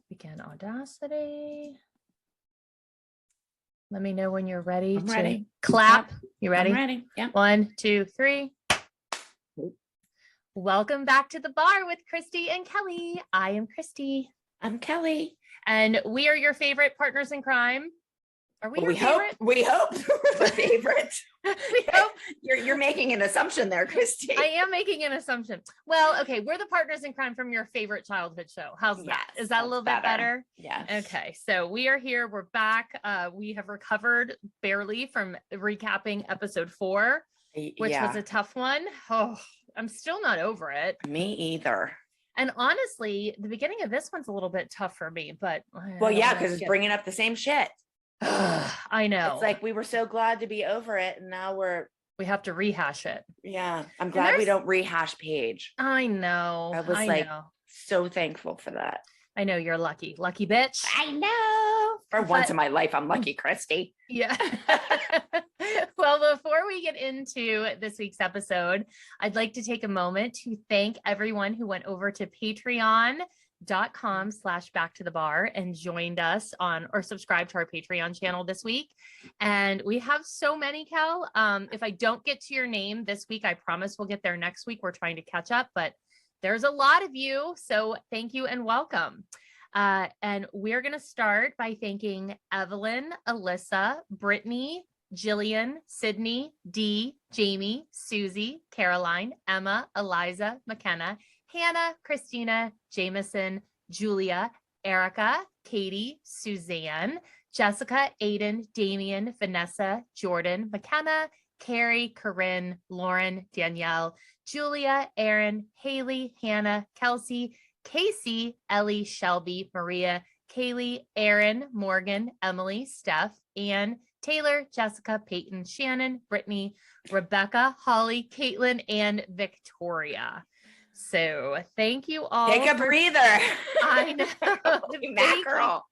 Begin Audacity. Let me know when you're ready I'm to ready. clap. Yep. You ready? I'm ready. Yeah. 1, 2, 3. Welcome back to the bar with Christi and Kelly. I am Christi. I'm Kelly. And we are your favorite partners in crime. Are we your favorite? We hope we're the favorite. We hope. You're making an assumption there, Christi. I am making an assumption. Well, okay, we're the partners in crime from your favorite childhood show. How's that? Is that a little bit better? Yeah. Okay, so we are here. We're back. We have recovered barely from recapping episode 4, which was a tough one. Oh, I'm still not over it. Me either. And honestly, the beginning of this one's a little bit tough for me, but well, yeah, because it's bringing up the same shit. I know. It's like we were so glad to be over it, and now we have to rehash it. Yeah, I'm glad we don't rehash Paige. I know. I was so thankful for that. I know, you're lucky bitch. I know. For once in my life, I'm lucky, Christi. Yeah. Well, before we get into this week's episode, I'd like to take a moment to thank everyone who went over to patreon.com/backtothebar and joined us on or subscribed to our Patreon channel this week. And we have so many, Kel. If I don't get to your name this week, I promise we'll get there next week. We're trying to catch up, but there's a lot of you. So thank you and welcome. And we're going to start by thanking Evelyn, Alyssa, Brittany, Jillian, Sydney, Dee, Jamie, Susie, Caroline, Emma, Eliza, McKenna, Hannah, Christina, Jameson, Julia, Erica, Katie, Suzanne, Jessica, Aiden, Damian, Vanessa, Jordan, McKenna, Carrie, Corinne, Lauren, Danielle, Julia, Aaron, Haley, Hannah, Kelsey, Casey, Ellie, Shelby, Maria, Kaylee, Aaron, Morgan, Emily, Steph, Anne, Taylor, Jessica, Peyton, Shannon, Brittany, Rebecca, Holly, Caitlin, and Victoria. So thank you all. Take a breather. I know. Mackerel.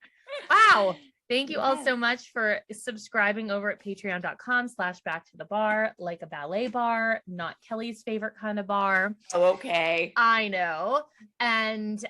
Wow. Thank you all so much for subscribing over at patreon.com/backtothebar, like a ballet bar, not Kelly's favorite kind of bar. Oh, okay. I know. And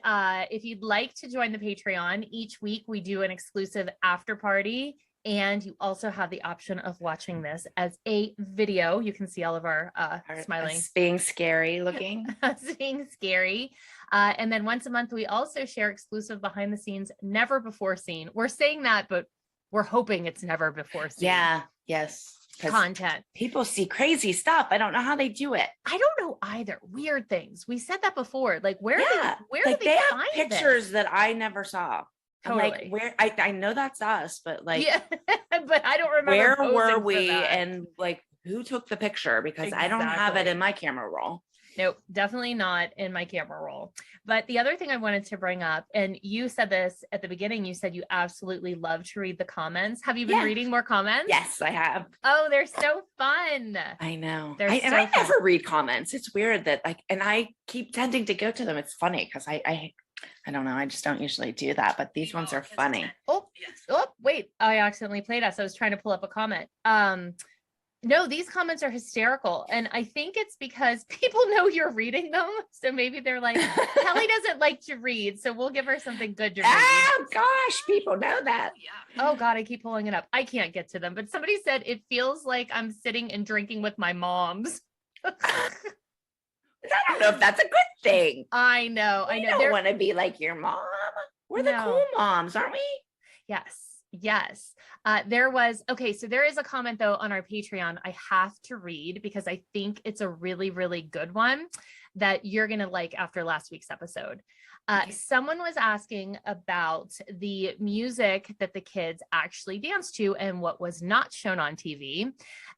if you'd like to join the Patreon, each week we do an exclusive after party. And you also have the option of watching this as a video. You can see all of our smiling. Us being scary looking. Us being scary. And then once a month, we also share exclusive behind the scenes, never before seen. We're saying that, but we're hoping it's never before seen. Yeah. Yes. Content. People see crazy stuff. I don't know how they do it. I don't know either. Weird things. We said that before. Like where do they have find pictures that I never saw? Totally. Like where I know that's us, but like but I don't remember where were we and like who took the picture, because I don't have it in my camera roll. Nope, definitely not in my camera roll. But the other thing I wanted to bring up, and you said this at the beginning, you said you absolutely love to read the comments. Have you been reading more comments? Yes, I have. Oh, they're so fun. I know. I never read comments. It's weird that and I keep tending to go to them. It's funny because I don't know. I just don't usually do that, but these ones are funny. Oh, wait. I accidentally played us. I was trying to pull up a comment. No, these comments are hysterical. And I think it's because people know you're reading them. So maybe they're like, Kelly doesn't like to read, so we'll give her something good to read. Oh gosh, people know that. Yeah. Oh God, I keep pulling it up. I can't get to them. But somebody said it feels like I'm sitting and drinking with my moms. I don't know if that's a good thing. I know. I don't want to be like your mom. We're the cool moms, aren't we? Yes. So there is a comment though on our Patreon I have to read because I think it's a really, really good one that you're going to like after last week's episode. Someone was asking about the music that the kids actually danced to and what was not shown on TV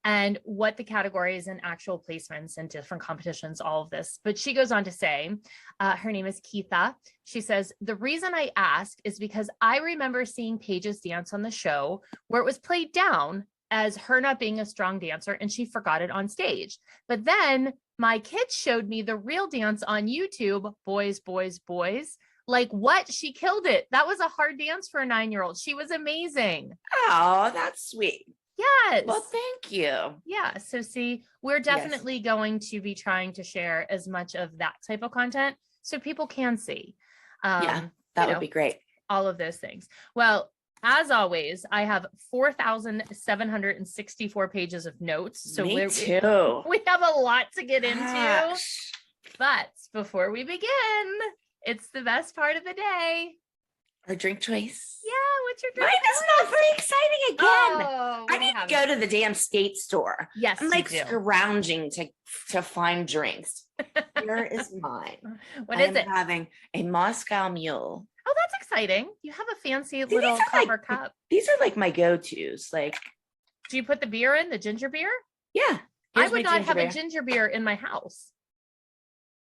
and what the categories and actual placements and different competitions, all of this. But she goes on to say, her name is Keitha. She says, the reason I ask is because I remember seeing Paige's dance on the show where it was played down as her not being a strong dancer and she forgot it on stage. But then my kids showed me the real dance on YouTube, boys, boys, boys. Like what? She killed it. That was a hard dance for a 9-year-old. She was amazing. Oh, that's sweet. Yes. Well, thank you. Yeah. So see, we're definitely going to be trying to share as much of that type of content so people can see. Yeah, that would be great. All of those things. Well, as always, I have 4,764 pages of notes. So Me too. We have a lot to get into. Gosh. But before we begin, it's the best part of the day. Our drink choice. Yeah, what's your drink Mine is not very exciting again. Oh, I need to go to the damn skate store. Yes, I'm like scrounging to find drinks. Here is mine. What is it? I'm having a Moscow Mule. Oh, that's exciting. You have a fancy little copper cup. These are like my go-tos. Like, do you put the beer in, the ginger beer? Yeah. I would not have a ginger beer in my house.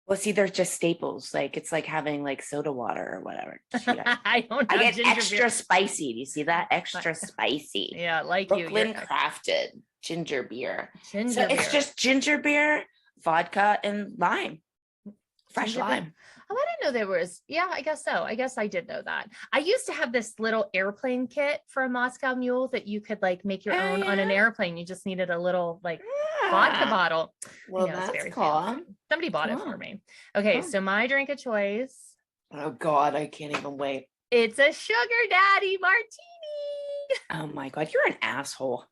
Well, see, they're just staples. Like, it's like having like soda water or whatever. I don't know. I get extra spicy. Do you see that? Extra spicy. Yeah, like Brooklyn crafted ginger beer. So it's just ginger beer, vodka, and lime. Fresh lime. Oh, I didn't know there was. Yeah, I guess so. I guess I did know that. I used to have this little airplane kit for a Moscow Mule that you could like make your own on an airplane. You just needed a little like vodka bottle. Well, that's very cool. Somebody bought it for me. Okay, so my drink of choice. Oh God, I can't even wait. It's a sugar daddy martini. Oh my God, you're an asshole.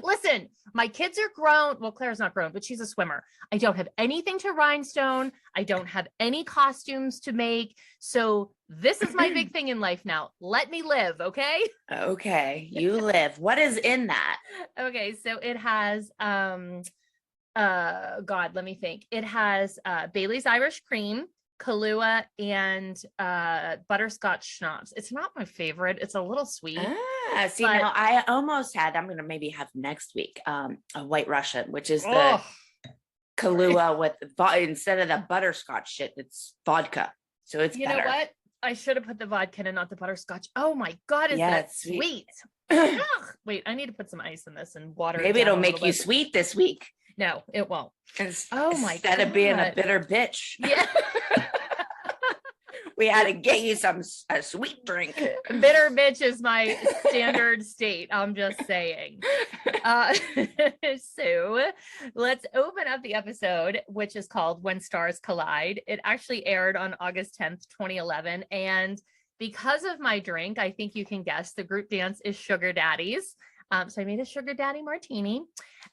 Listen, my kids are grown. Well, Claire's not grown, but she's a swimmer. I don't have anything to rhinestone. I don't have any costumes to make. So this is my big thing in life now. Let me live, okay? Okay, you live. What is in that? Okay, so it has God, let me think. It has Bailey's Irish Cream, Kahlua, and butterscotch schnapps. It's not my favorite. It's a little sweet. See, now I almost had, I'm gonna maybe have next week a White Russian, which is the Kahlua with instead of the butterscotch shit, it's vodka. So it's you better. know what? I should have put the vodka in and not the butterscotch. Oh my God, is that sweet? Wait, I need to put some ice in this and water. Maybe it'll make you sweet this week. No, it won't. Oh my God. Instead of being a bitter bitch. Yeah. We had to get you a sweet drink. Bitter bitch is my standard state. I'm just saying. So let's open up the episode, which is called When Stars Collide. It actually aired on August 10th, 2011. And because of my drink, I think you can guess the group dance is Sugar Daddies. So I made a sugar daddy martini.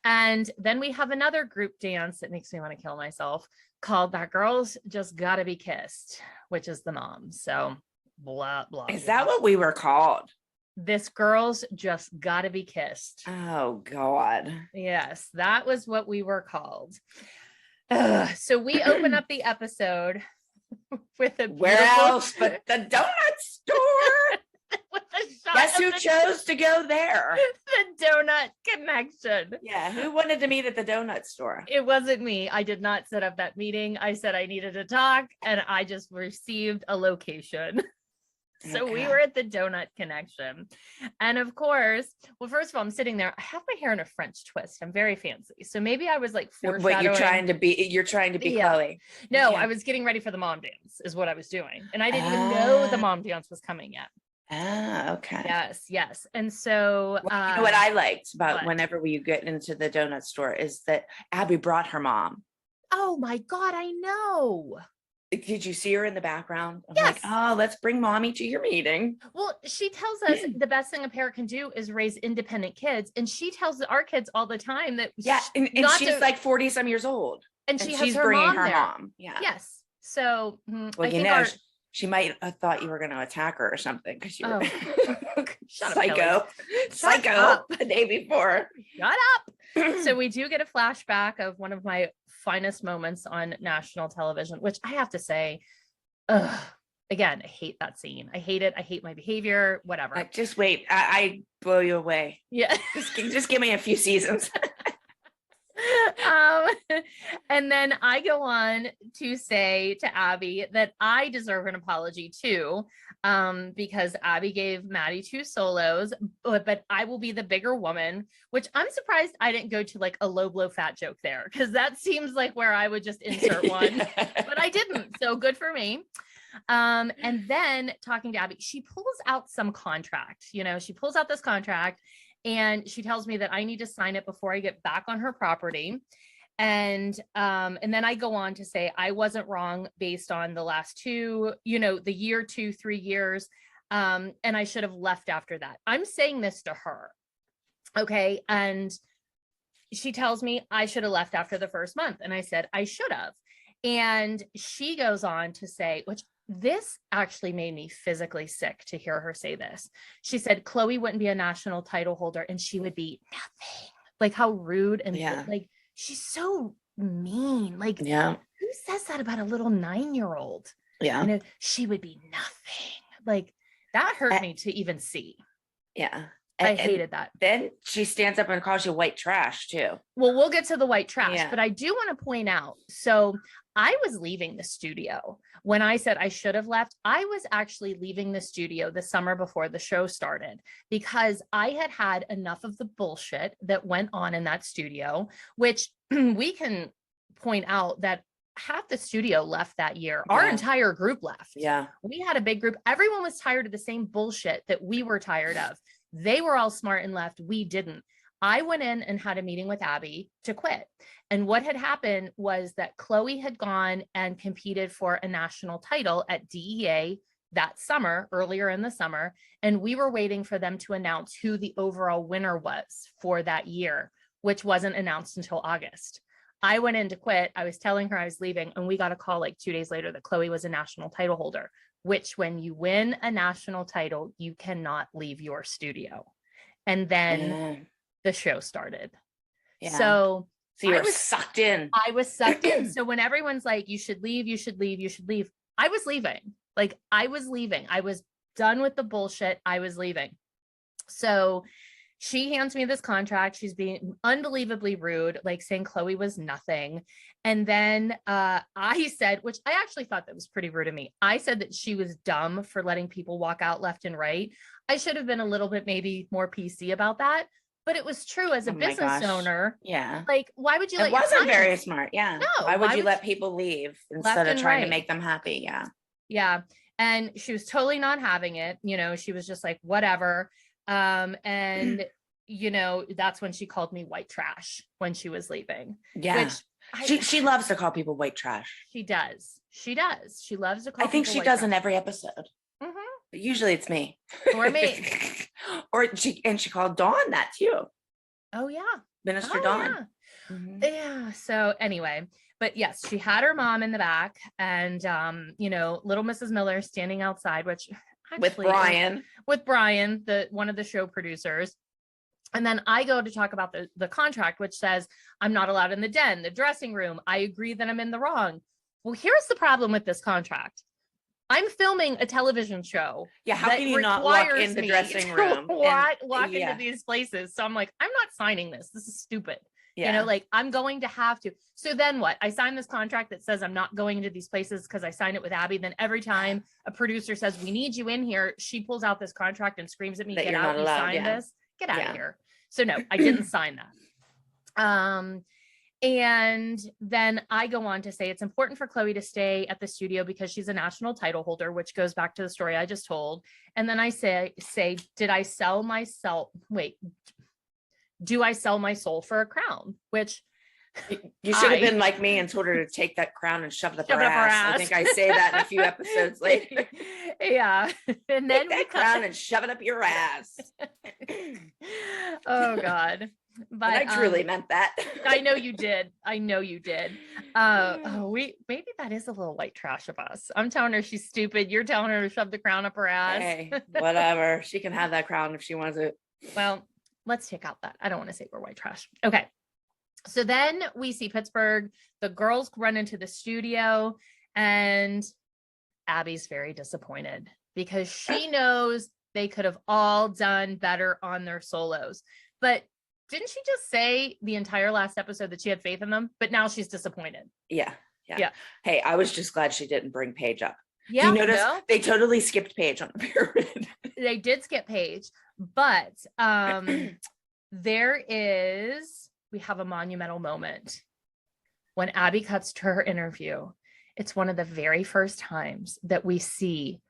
And then we have another group dance that makes me want to kill myself called That Girls Just Gotta Be Kissed, which is the mom. So blah, blah. Is that what we were called? This Girls Just Gotta Be Kissed. Oh God. Yes, that was what we were called. So we open up the episode with a where else but the donut store? Guess who chose to go there? The donut connection. Yeah, who wanted to meet at the donut store? It wasn't me. I did not set up that meeting. I said I needed to talk and I just received a location. So we were at the donut connection. And of course, well, first of all, I'm sitting there. I have my hair in a French twist. I'm very fancy. So maybe I was like foreshadowing. What you're trying to be Chloe. No, okay. I was getting ready for the mom dance is what I was doing. And I didn't even know the mom dance was coming yet. Okay. Yes. And so you know what I liked about whenever we get into the donut store is that Abby brought her mom. Oh my God, I know. Did you see her in the background? I'm yes. Like, oh, let's bring mommy to your meeting. Well, she tells us the best thing a parent can do is raise independent kids. And she tells our kids all the time that and she's like 40 some years old. And she's bringing her mom. Yeah. Yes. So well, she might have thought you were going to attack her or something because you were psycho the day before. Shut up. So we do get a flashback of one of my finest moments on national television, which I have to say, again, I hate that scene. I hate it. I hate my behavior, whatever. Just wait. I blow you away. Yeah. just give me a few seasons. And then I go on to say to Abby that I deserve an apology too, because Abby gave Maddie 2 solos, but I will be the bigger woman, which I'm surprised I didn't go to like a low blow fat joke there, because that seems like where I would just insert one, but I didn't. So good for me. And then talking to Abby, she pulls out some contract, she pulls out this contract and she tells me that I need to sign it before I get back on her property. And then I go on to say I wasn't wrong based on the last two, the year, 3 years. And I should have left after that. I'm saying this to her. Okay. And she tells me I should have left after the first month. And I said, I should have. And she goes on to say, which this actually made me physically sick to hear her say this. She said, Chloe wouldn't be a national title holder and she would be nothing. Like how rude and like, she's so mean. Like, who says that about a little 9-year-old? Yeah. She would be nothing. Like that hurt me to even see. Yeah. I hated that. Then she stands up and calls you white trash too. Well, we'll get to the white trash, but I do want to point out. So I was leaving the studio when I said I should have left. I was actually leaving the studio the summer before the show started because I had had enough of the bullshit that went on in that studio, which we can point out that half the studio left that year. Our entire group left. Yeah. We had a big group. Everyone was tired of the same bullshit that we were tired of. They were all smart and left. We didn't. I went in and had a meeting with Abby to quit. And what had happened was that Chloe had gone and competed for a national title at DEA that summer, earlier in the summer. And we were waiting for them to announce who the overall winner was for that year, which wasn't announced until August. I went in to quit. I was telling her I was leaving, and we got a call like 2 days later that Chloe was a national title holder, which when you win a national title, you cannot leave your studio. And then the show started. Yeah. So you were sucked in. I was sucked in. So when everyone's like, you should leave, you should leave, you should leave, I was leaving. Like I was leaving. I was done with the bullshit. I was leaving. So she hands me this contract. She's being unbelievably rude, like saying Chloe was nothing. And then I said, which I actually thought that was pretty rude of me. I said that she was dumb for letting people walk out left and right. I should have been a little bit maybe more PC about that. But it was true as a business owner. Yeah. Like, why would you? It wasn't very smart. Yeah. No. Why would you let people leave instead of trying to make them happy? Yeah. Yeah. And she was totally not having it. She was just like, whatever. And that's when she called me white trash when she was leaving. Yeah. She loves to call people white trash. She does. She loves to call. I think she does in every episode. Mm-hmm. But usually it's me. Or me. she called Dawn that too. Oh yeah. Minister Dawn. Yeah. Mm-hmm. Yeah. So anyway, but yes, she had her mom in the back and little Mrs. Miller standing outside, which actually with Brian, one of the show producers. And then I go to talk about the contract, which says I'm not allowed in the den, the dressing room. I agree that I'm in the wrong. Well, here's the problem with this contract. I'm filming a television show. Yeah, how can you not walk in the dressing room? Walk into these places. So I'm like, I'm not signing this. This is stupid. Yeah. I'm going to have to. So then what? I signed this contract that says I'm not going into these places because I signed it with Abby. Then every time a producer says, we need you in here, she pulls out this contract and screams at me, get out, you sign this. Get out of here. So no, I didn't sign that. And then I go on to say it's important for Chloe to stay at the studio because she's a national title holder, which goes back to the story I just told. And then I say, do I sell my soul for a crown? Which you should have been like me and told her to take that crown and shove it up her ass. I think I say that in a few episodes later. Yeah. And then take that crown and shove it up your ass. Oh God. But I truly meant that. I know you did. Maybe that is a little white trash of us. I'm telling her she's stupid. You're telling her to shove the crown up her ass. Hey, whatever. She can have that crown if she wants it. Well, let's take out that. I don't want to say we're white trash. Okay. So then we see Pittsburgh. The girls run into the studio and Abby's very disappointed because she knows they could have all done better on their solos. But didn't she just say the entire last episode that she had faith in them? But now she's disappointed. Yeah. Hey, I was just glad she didn't bring Paige up. Yeah. You notice they totally skipped Paige on the pyramid. They did skip Paige, but we have a monumental moment when Abby cuts to her interview. It's one of the very first times that we see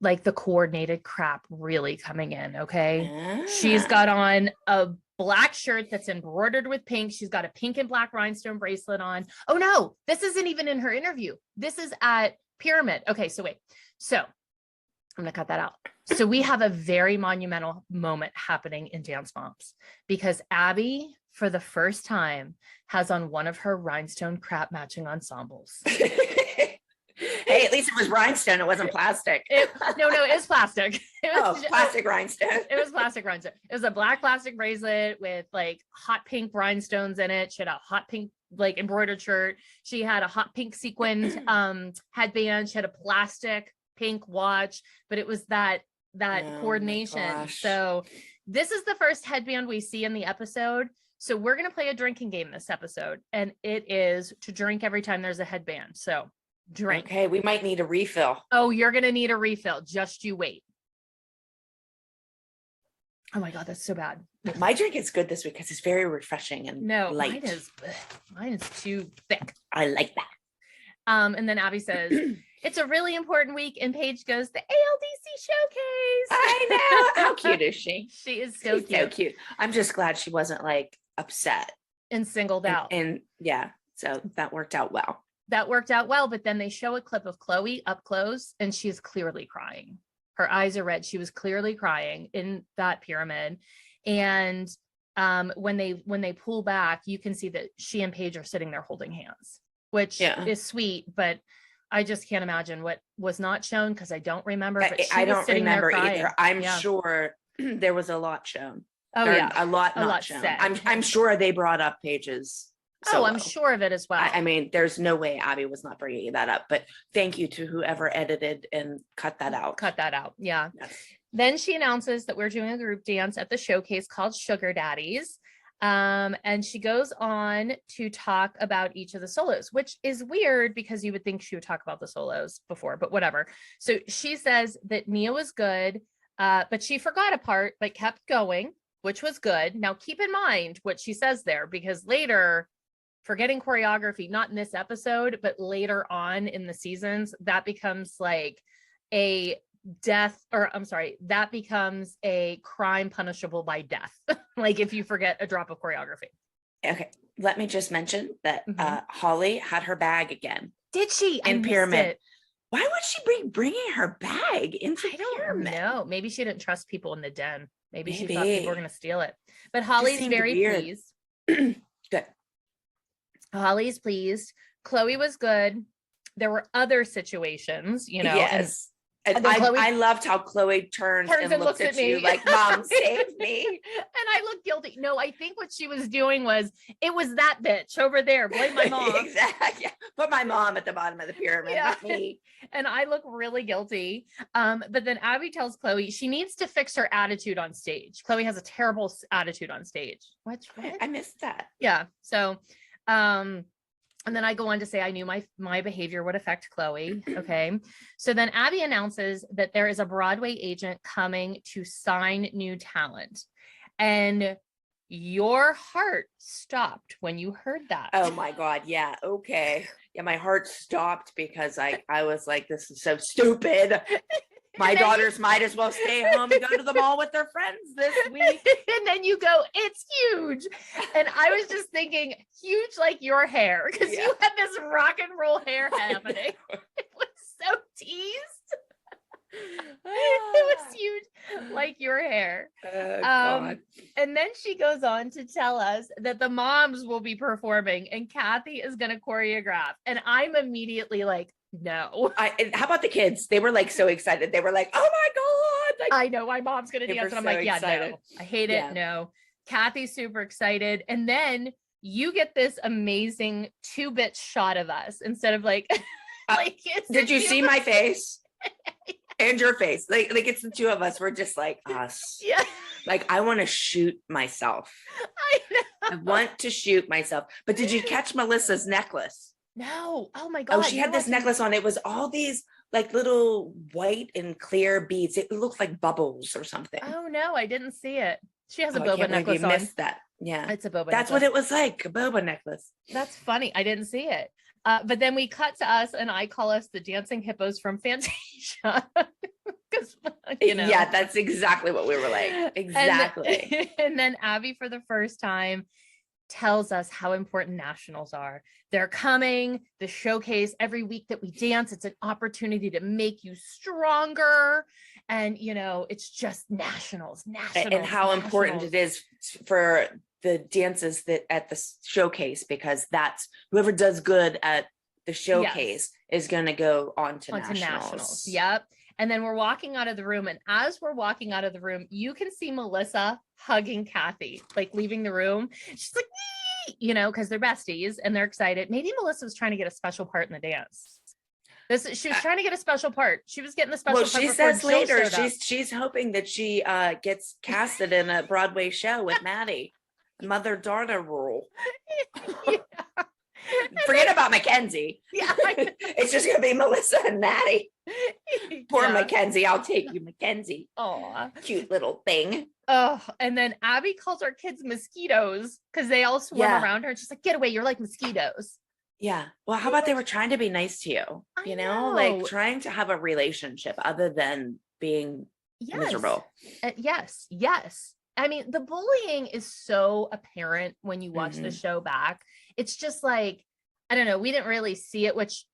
like the coordinated crap really coming in. Okay. She's got on a black shirt that's embroidered with pink. She's got a pink and black rhinestone bracelet on. Oh no, this isn't even in her interview. This is at Pyramid. Okay, so wait. So I'm going to cut that out. So we have a very monumental moment happening in Dance Moms because Abby, for the first time, has on one of her rhinestone crap matching ensembles. Hey, at least it was rhinestone. It wasn't plastic. No, it was plastic. Plastic rhinestone. It was plastic rhinestone. It was a black plastic bracelet with like hot pink rhinestones in it. She had a hot pink like embroidered shirt. She had a hot pink sequined headband. She had a plastic pink watch, but it was that coordination. So this is the first headband we see in the episode. So we're going to play a drinking game this episode, and it is to drink every time there's a headband. So drink. Okay, we might need a refill. Oh, you're going to need a refill. Just you wait. Oh my God, that's so bad. My drink is good this week because it's very refreshing and light. Mine is too thick. I like that. And then Abby says, it's a really important week. And Paige goes, the ALDC showcase. I know. How cute is she? She is so cute. So cute. I'm just glad she wasn't like upset and singled out. And yeah, so that worked out well. But then they show a clip of Chloe up close and she's clearly crying. Her eyes are red. She was clearly crying in that pyramid. And when they pull back, you can see that she and Paige are sitting there holding hands, which is sweet, but I just can't imagine what was not shown because I don't remember. But I don't remember either. I'm sure there was a lot shown. Oh yeah, a lot not shown. Said. I'm sure they brought up Paige's. Oh, I'm sure of it as well. I mean, there's no way Abby was not bringing that up, but thank you to whoever edited and cut that out. Yeah. Yes. Then she announces that we're doing a group dance at the showcase called Sugar Daddies. And she goes on to talk about each of the solos, which is weird because you would think she would talk about the solos before, but whatever. So she says that Nia was good, but she forgot a part, but kept going, which was good. Now keep in mind what she says there, because later, forgetting choreography, not in this episode, but later on in the seasons, that becomes like a that becomes a crime punishable by death. Like if you forget a drop of choreography. Okay. Let me just mention that Holly had her bag again. Did she? In Pyramid. Why would she be bringing her bag into Pyramid? No, maybe she didn't trust people in the den. Maybe she thought people were going to steal it. But Holly's very pleased. Good. Holly's pleased. Chloe was good. There were other situations, Yes. And I loved how Chloe turns and looks at you like, Mom, save me. And I look guilty. No, I think what she was doing was, it was that bitch over there. Blame my mom. Exactly. Yeah. Put my mom at the bottom of the pyramid, not me. And I look really guilty. But then Abby tells Chloe she needs to fix her attitude on stage. Chloe has a terrible attitude on stage. What? I missed that. Yeah. So, and then I go on to say, I knew my behavior would affect Chloe. Okay. So then Abby announces that there is a Broadway agent coming to sign new talent. And your heart stopped when you heard that. Oh my God. Yeah. Okay. Yeah. My heart stopped because I was like, this is so stupid. My daughters might as well stay home and go to the mall with their friends this week. And then you go, it's huge. And I was just thinking, huge like your hair, because you had this rock and roll hair happening. It was so teased. It was huge like your hair. God. And then she goes on to tell us that the moms will be performing and Kathy is going to choreograph. And I'm immediately like, no. How about the kids? They were like so excited. They were like, oh my God. Like, I know my mom's going to dance. And I'm like, excited. No, I hate it. No. Kathy's super excited. And then you get this amazing 2-bit shot of us instead of like, did you see my face? And your face, like it's the two of us. We're just like us. Yeah. Like I want to shoot myself. I want to shoot myself. But did you catch Melissa's necklace? No. Oh my God. Oh, she had this necklace on. It was all these like little white and clear beads. It looked like bubbles or something. Oh no, I didn't see it. She has a boba necklace you missed that. Yeah. It's a boba That's necklace. What it was like, a boba necklace. That's funny. I didn't see it. But then we cut to us and I call us the dancing hippos from Fantasia. Because Yeah, that's exactly what we were like. Exactly. And then Abby, for the first time, tells us how important nationals are. They're coming, the showcase every week that we dance. It's an opportunity to make you stronger. And, it's just nationals. And how important it is for the dances that at the showcase, because that's whoever does good at the showcase is going to go on to nationals. Yep. And then we're walking out of the room. And as we're walking out of the room, you can see Melissa hugging Kathy, like leaving the room. She's like, because they're besties and they're excited. Maybe Melissa was trying to get a special part in the dance. She was trying to get a special part. She was getting the special part. She says later she's hoping that she gets casted in a Broadway show with Maddie. Mother-daughter rule. Yeah. Forget about Mackenzie. Yeah. It's just gonna be Melissa and Maddie. Poor Mackenzie. I'll take you, Mackenzie. Oh, cute little thing. Oh, and then Abby calls our kids mosquitoes because they all swim around her. And she's like, get away, you're like mosquitoes. Yeah. Well, how about they were trying to be nice to you? You know, like trying to have a relationship other than being miserable. Yes. I mean, the bullying is so apparent when you watch the show back. It's just like, I don't know. We didn't really see it, which,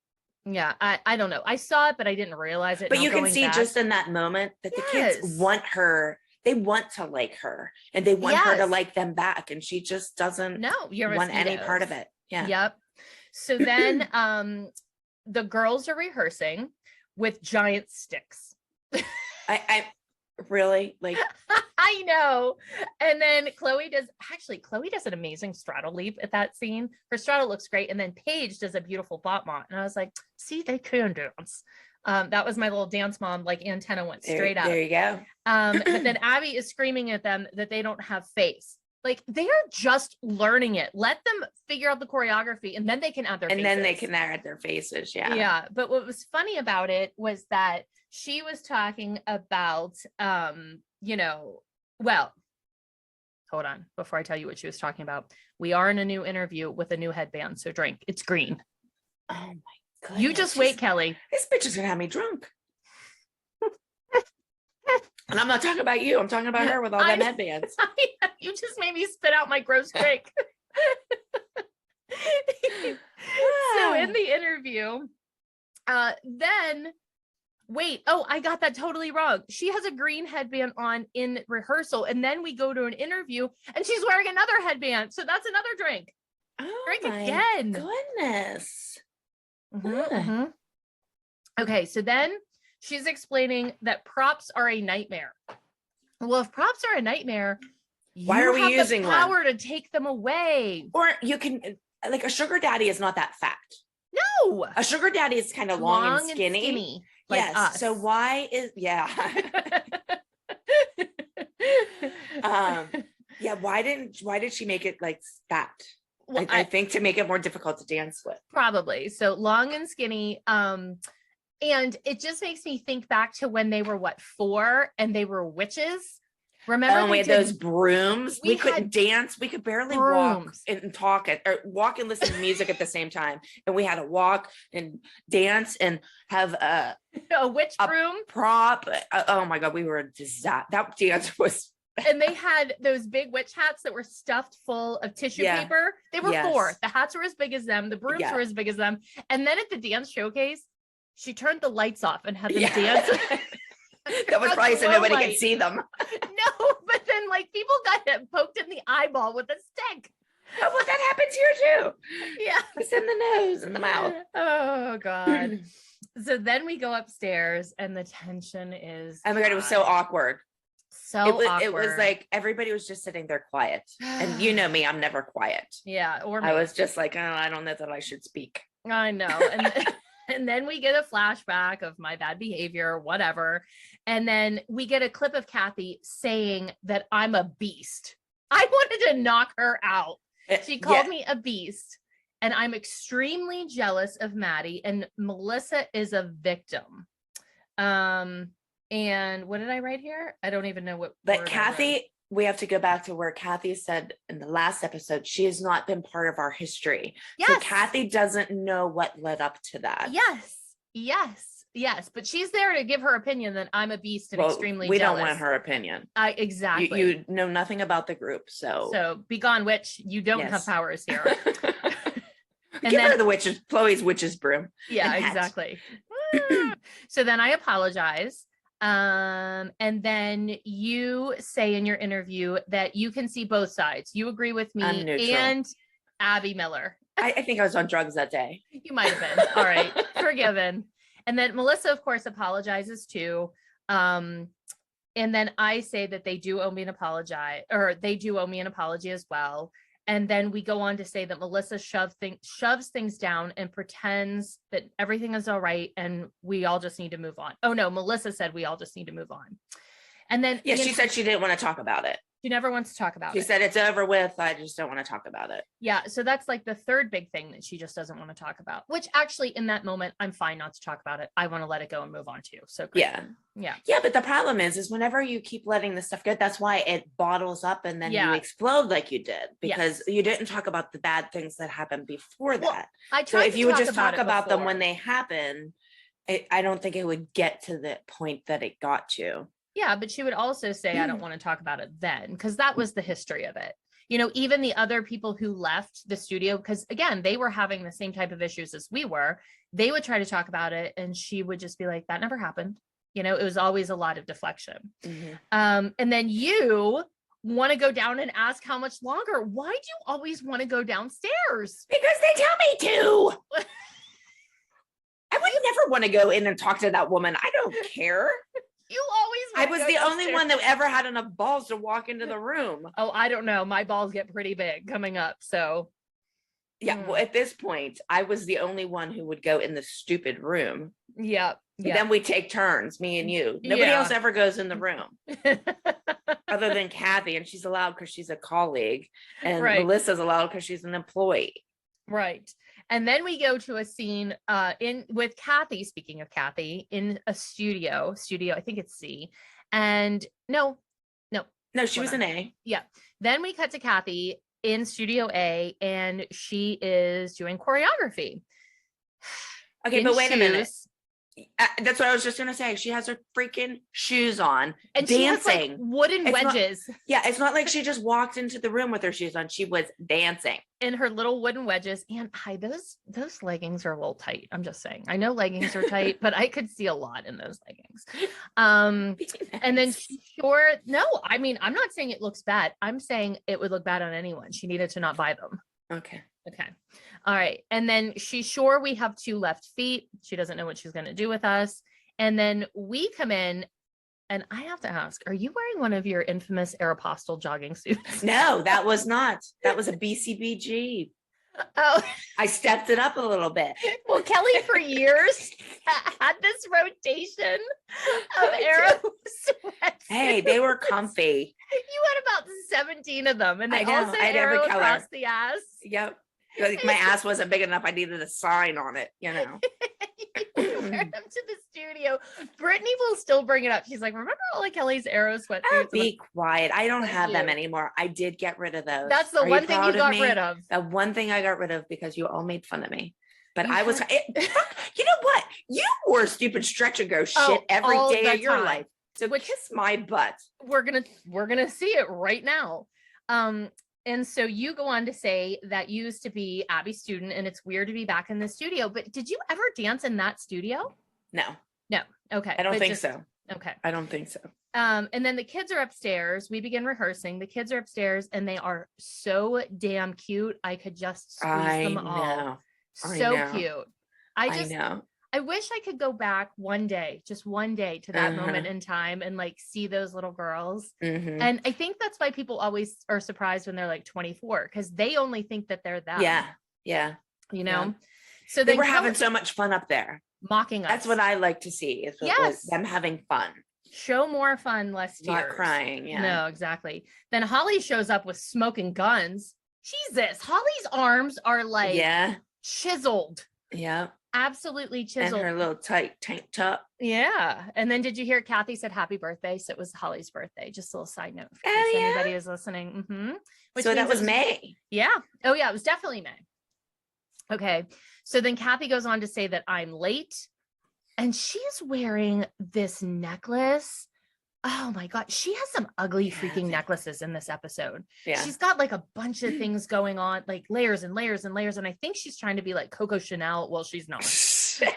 I don't know. I saw it, but I didn't realize it. But you can see just in that moment that the kids want her. They want to like her and they want her to like them back. And she just doesn't want any part of it. Yeah. Yep. So then the girls are rehearsing with giant sticks. I really like I know. And then Chloe does an amazing straddle leap at that scene. Her straddle looks great. And then Paige does a beautiful bot mont. And I was like, see, they can dance. That was my little dance mom, like antenna went straight up. There you go. But then Abby is screaming at them that they don't have face. Like they are just learning it. Let them figure out the choreography and then they can add their faces. And then they can add their faces. Yeah. Yeah. But what was funny about it was that she was talking about, well, hold on. Before I tell you what she was talking about, we are in a new interview with a new headband. So drink. It's green. Oh my goodness. You just wait, Kelly. This bitch is going to have me drunk. And I'm not talking about you. I'm talking about her with all them headbands. You just made me spit out my gross drink. So in the interview, then wait, I got that totally wrong. She has a green headband on in rehearsal, and then we go to an interview, and she's wearing another headband. So that's another drink. Drink again. Goodness. Okay, so then she's explaining that props are a nightmare. Well, if props are a nightmare, why are we using the power to take them away? Or you can, like, a sugar daddy is not that fat. No, a sugar daddy is kind of long and skinny. Like yes. Us. So why is why did she make it like fat? Well, I think to make it more difficult to dance with. Probably. So long and skinny. And it just makes me think back to when they were 4 and they were witches. Remember we had those brooms. We couldn't dance. We could barely walk and talk or walk and listen to music at the same time. And we had to walk and dance and have a witch broom prop. Oh my God, we were a disaster. That dance was. And they had those big witch hats that were stuffed full of tissue paper. They were 4. The hats were as big as them. The brooms were as big as them. And then at the dance showcase, she turned the lights off and had them dance. That was probably so nobody could see them. No, but then like people got poked in the eyeball with a stick. Oh, well, that happens here too. Yeah. It's in the nose and the mouth. Oh God. So then we go upstairs and the tension is oh my God, it was so awkward. Awkward. It was like everybody was just sitting there quiet. And you know me, I'm never quiet. Yeah. Or I was just like, oh, I don't know that I should speak. I know. And then we get a flashback of my bad behavior, whatever. And then we get a clip of Kathy saying that I'm a beast. I wanted to knock her out. She called me a beast. And I'm extremely jealous of Maddie. And Melissa is a victim. And what did I write here? I don't even know what. But Kathy, we have to go back to where Kathy said in the last episode, she has not been part of our history. Yes. So Kathy doesn't know what led up to that. Yes. Yes, but she's there to give her opinion that I'm a beast and extremely we jealous. don't want her opinion. Exactly. You know nothing about the group, so be gone, witch. You don't have powers here. Give her the witch's Chloe's witch's broom. Yeah, exactly. So then I apologize. And then you say in your interview that you can see both sides. You agree with me and Abby Miller. I think I was on drugs that day. You might have been. All right. Forgiven. And then Melissa, of course, apologizes too. And then I say that they do owe me an apology, or they do owe me an apology as well. And then we go on to say that Melissa shoves things down and pretends that everything is all right and we all just need to move on. Oh no, Melissa said we all just need to move on. And then she said she didn't want to talk about it. She never wants to talk about it. She said it's over with. I just don't want to talk about it. Yeah. So that's like the third big thing that she just doesn't want to talk about, which actually in that moment, I'm fine not to talk about it. I want to let it go and move on too. So great. Yeah. But the problem is whenever you keep letting this stuff go, that's why it bottles up and then you explode like you did, because you didn't talk about the bad things that happened before that. So if you would just talk about them when they happen, I don't think it would get to the point that it got to. Yeah, but she would also say, I don't want to talk about it then, because that was the history of it. You know, even the other people who left the studio, because again, they were having the same type of issues as we were, they would try to talk about it and she would just be like, that never happened. You know, it was always a lot of deflection. And then you want to go down and ask how much longer. Why do you always want to go downstairs? Because they tell me to. I would never want to go in and talk to that woman. I don't care. You always. I was the only one that ever had enough balls to walk into the room. Oh, I don't know. My balls get pretty big coming up. So. Yeah. Well, at this point, I was the only one who would go in the stupid room. Yeah. Then we take turns, me and you. Nobody else ever goes in the room other than Kathy. And she's allowed because she's a colleague. And Melissa's allowed because she's an employee. Right. And then we go to a scene with Kathy, speaking of Kathy, in a studio, I think it's C. And no, she was an A. Yeah. Then we cut to Kathy in Studio A and she is doing choreography. Okay, but wait a minute. That's what I was just gonna say. She has her freaking shoes on and dancing. She has, like, wooden wedges. It's not like she just walked into the room with her shoes on. She was dancing in her little wooden wedges. And those leggings are a little tight. I'm just saying. I know leggings are tight, but I could see a lot in those leggings. And then I mean, I'm not saying it looks bad. I'm saying it would look bad on anyone. She needed to not buy them. Okay. All right. And then she's sure we have 2 left feet. She doesn't know what she's going to do with us. And then we come in and I have to ask, are you wearing one of your infamous Aeropostale jogging suits? No, that was not. That was a BCBG. Oh, I stepped it up a little bit. Well, Kelly for years had this rotation of Aero sweats. Hey, they were comfy. You had about 17 of them, and they all said Aero across the ass. Yep. Like my ass wasn't big enough. I needed a sign on it, you know. You wear them to the studio. Brittany will still bring it up. She's like, remember all of Kelly's Aero sweatsuits? Oh, be quiet. I don't have them anymore. I did get rid of those. That's the one thing you got rid of. The one thing I got rid of because you all made fun of me. But I was, you know what? You wore stupid stretch and go shit every day of your life. So kiss my butt. We're gonna see it right now. And so you go on to say that you used to be Abby's student and it's weird to be back in the studio, but did you ever dance in that studio? No. Okay. I don't think so. Okay. I don't think so. And then the kids are upstairs. We begin rehearsing. The kids are upstairs and they are so damn cute. I could just squeeze them all. So cute. I know. I wish I could go back just one day to that moment in time and like see those little girls. And I think that's why people always are surprised when they're like 24 because they only think that they're them. Yeah. You know? Yeah. So they were having so much fun up there. Mocking us. That's what I like to see is them having fun. Show more fun, less tears. Not crying. Yeah. No, exactly. Then Holly shows up with smoking guns. Jesus, Holly's arms are like chiseled. Yeah. Absolutely chiseled. And her little tight tank top. Yeah. And then did you hear Kathy said happy birthday? So it was Holly's birthday. Just a little side note for anybody is listening. So that was May. Yeah. Oh yeah, it was definitely May. Okay. So then Kathy goes on to say that I'm late. and she's wearing this necklace. Oh my God. She has some ugly freaking necklaces in this episode. Yeah. She's got like a bunch of things going on, like layers and layers and layers. And I think she's trying to be like Coco Chanel. Well, she's not.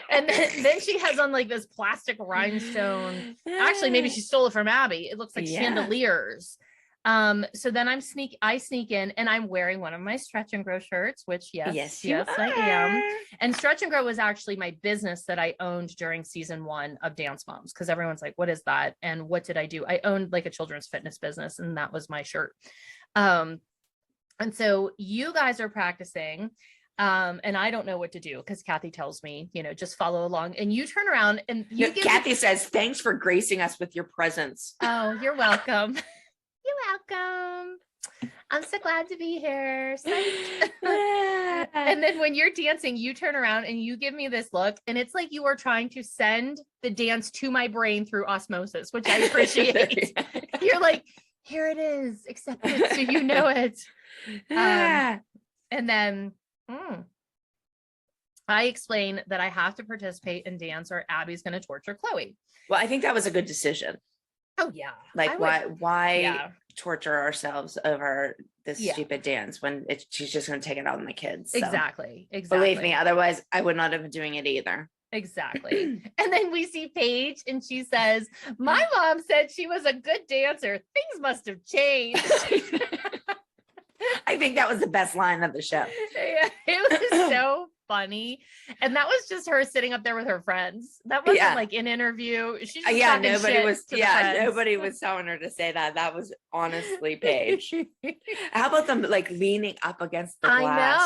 And then she has on like this plastic rhinestone. Actually, maybe she stole it from Abby. It looks like chandeliers. So then I sneak in and I'm wearing one of my Stretch and Grow shirts, which yes, I am. And Stretch and Grow was actually my business that I owned during season 1 of Dance Moms. Cause everyone's like, what is that? And what did I do? I owned like a children's fitness business and that was my shirt. And so you guys are practicing. And I don't know what to do because Kathy tells me, just follow along and you turn around and Kathy says, thanks for gracing us with your presence. Oh, you're welcome. You're welcome. I'm so glad to be here. And then when you're dancing, you turn around and you give me this look and it's like you are trying to send the dance to my brain through osmosis, which I appreciate. You're like, here it is, accept it so you know it. And then I explain that I have to participate in dance or Abby's going to torture Chloe. Well, I think that was a good decision. Oh yeah. Like why torture ourselves over this stupid dance when she's just going to take it out on the kids. So. Exactly. Believe me, otherwise I would not have been doing it either. Exactly. And then we see Paige and she says, my mom said she was a good dancer. Things must have changed. I think that was the best line of the show. Yeah, it was so funny. And that was just her sitting up there with her friends. That wasn't like an interview. She's just nobody was telling her to say that. That was honestly Paige. How about them like leaning up against the glass?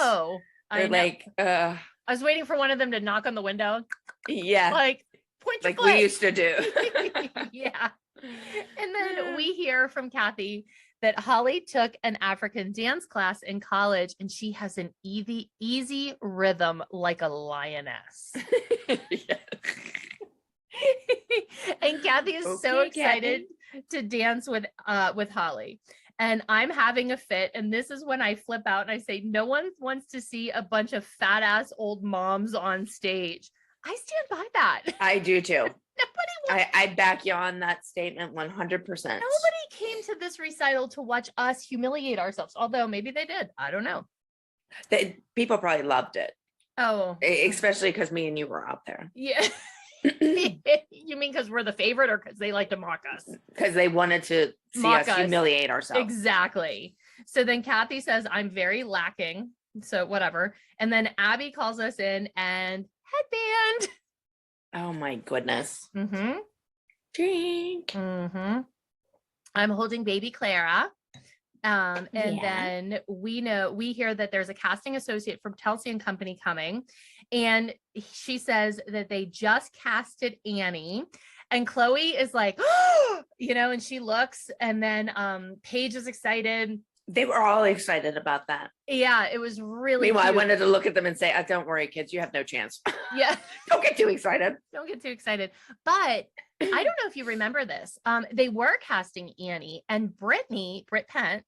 I know. I was waiting for one of them to knock on the window. Yeah. Like point your like foot. We used to do. Yeah. And then we hear from Kathy that Holly took an African dance class in college and she has an easy rhythm like a lioness. And Kathy is so excited to dance with Holly. And I'm having a fit. And this is when I flip out and I say, no one wants to see a bunch of fat ass old moms on stage. I stand by that. I do too. I back you on that statement 100%. Nobody came to this recital to watch us humiliate ourselves, although maybe they did. I don't know. People probably loved it. Oh, especially because me and you were out there. Yeah. You mean because we're the favorite or because they like to mock us? Because they wanted to see us humiliate ourselves. Exactly. So then Kathy says, I'm very lacking. So whatever. And then Abby calls us in and headband. Oh my goodness. Mm-hmm. Drink. Mm-hmm. I'm holding baby Clara. Then we hear that there's a casting associate from Telsey and Company coming. And she says that they just casted Annie. And Chloe is like, and she looks, and then Paige is excited. They were all excited about that. Yeah, it was really Meanwhile, cute. I wanted to look at them and say, don't worry, kids, you have no chance. Yeah. Don't get too excited. Don't get too excited. But I don't know if you remember this. They were casting Annie and Brittany Pent,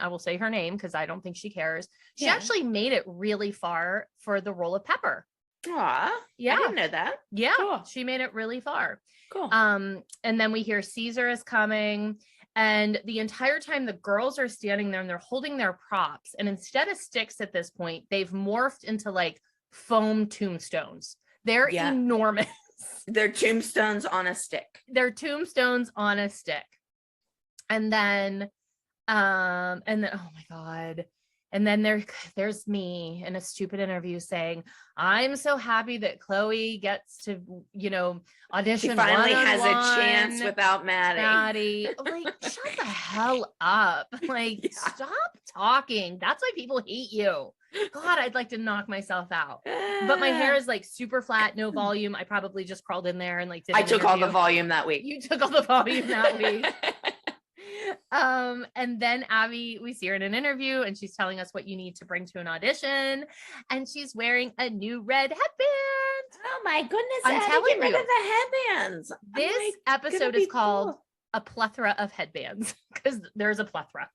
I will say her name because I don't think she cares. She actually made it really far for the role of Pepper. Aw, yeah. I didn't know that. Yeah, cool. She made it really far. Cool. And then we hear Caesar is coming. And the entire time the girls are standing there and they're holding their props. And instead of sticks at this point, they've morphed into like foam tombstones. They're enormous. They're tombstones on a stick. And then, oh my God. And then there's me in a stupid interview saying, I'm so happy that Chloe gets to, audition. She finally has a chance without Maddie. Like, shut the hell up. Like, stop talking. That's why people hate you. God, I'd like to knock myself out. But my hair is like super flat, no volume. I probably just crawled in there and like did I took all the volume that week. You took all the volume that week. And then Abby, we see her in an interview and she's telling us what you need to bring to an audition. And she's wearing a new red headband. Oh my goodness. I'm telling you. Rid of the headbands. This episode is called A Plethora of Headbands because there's a plethora.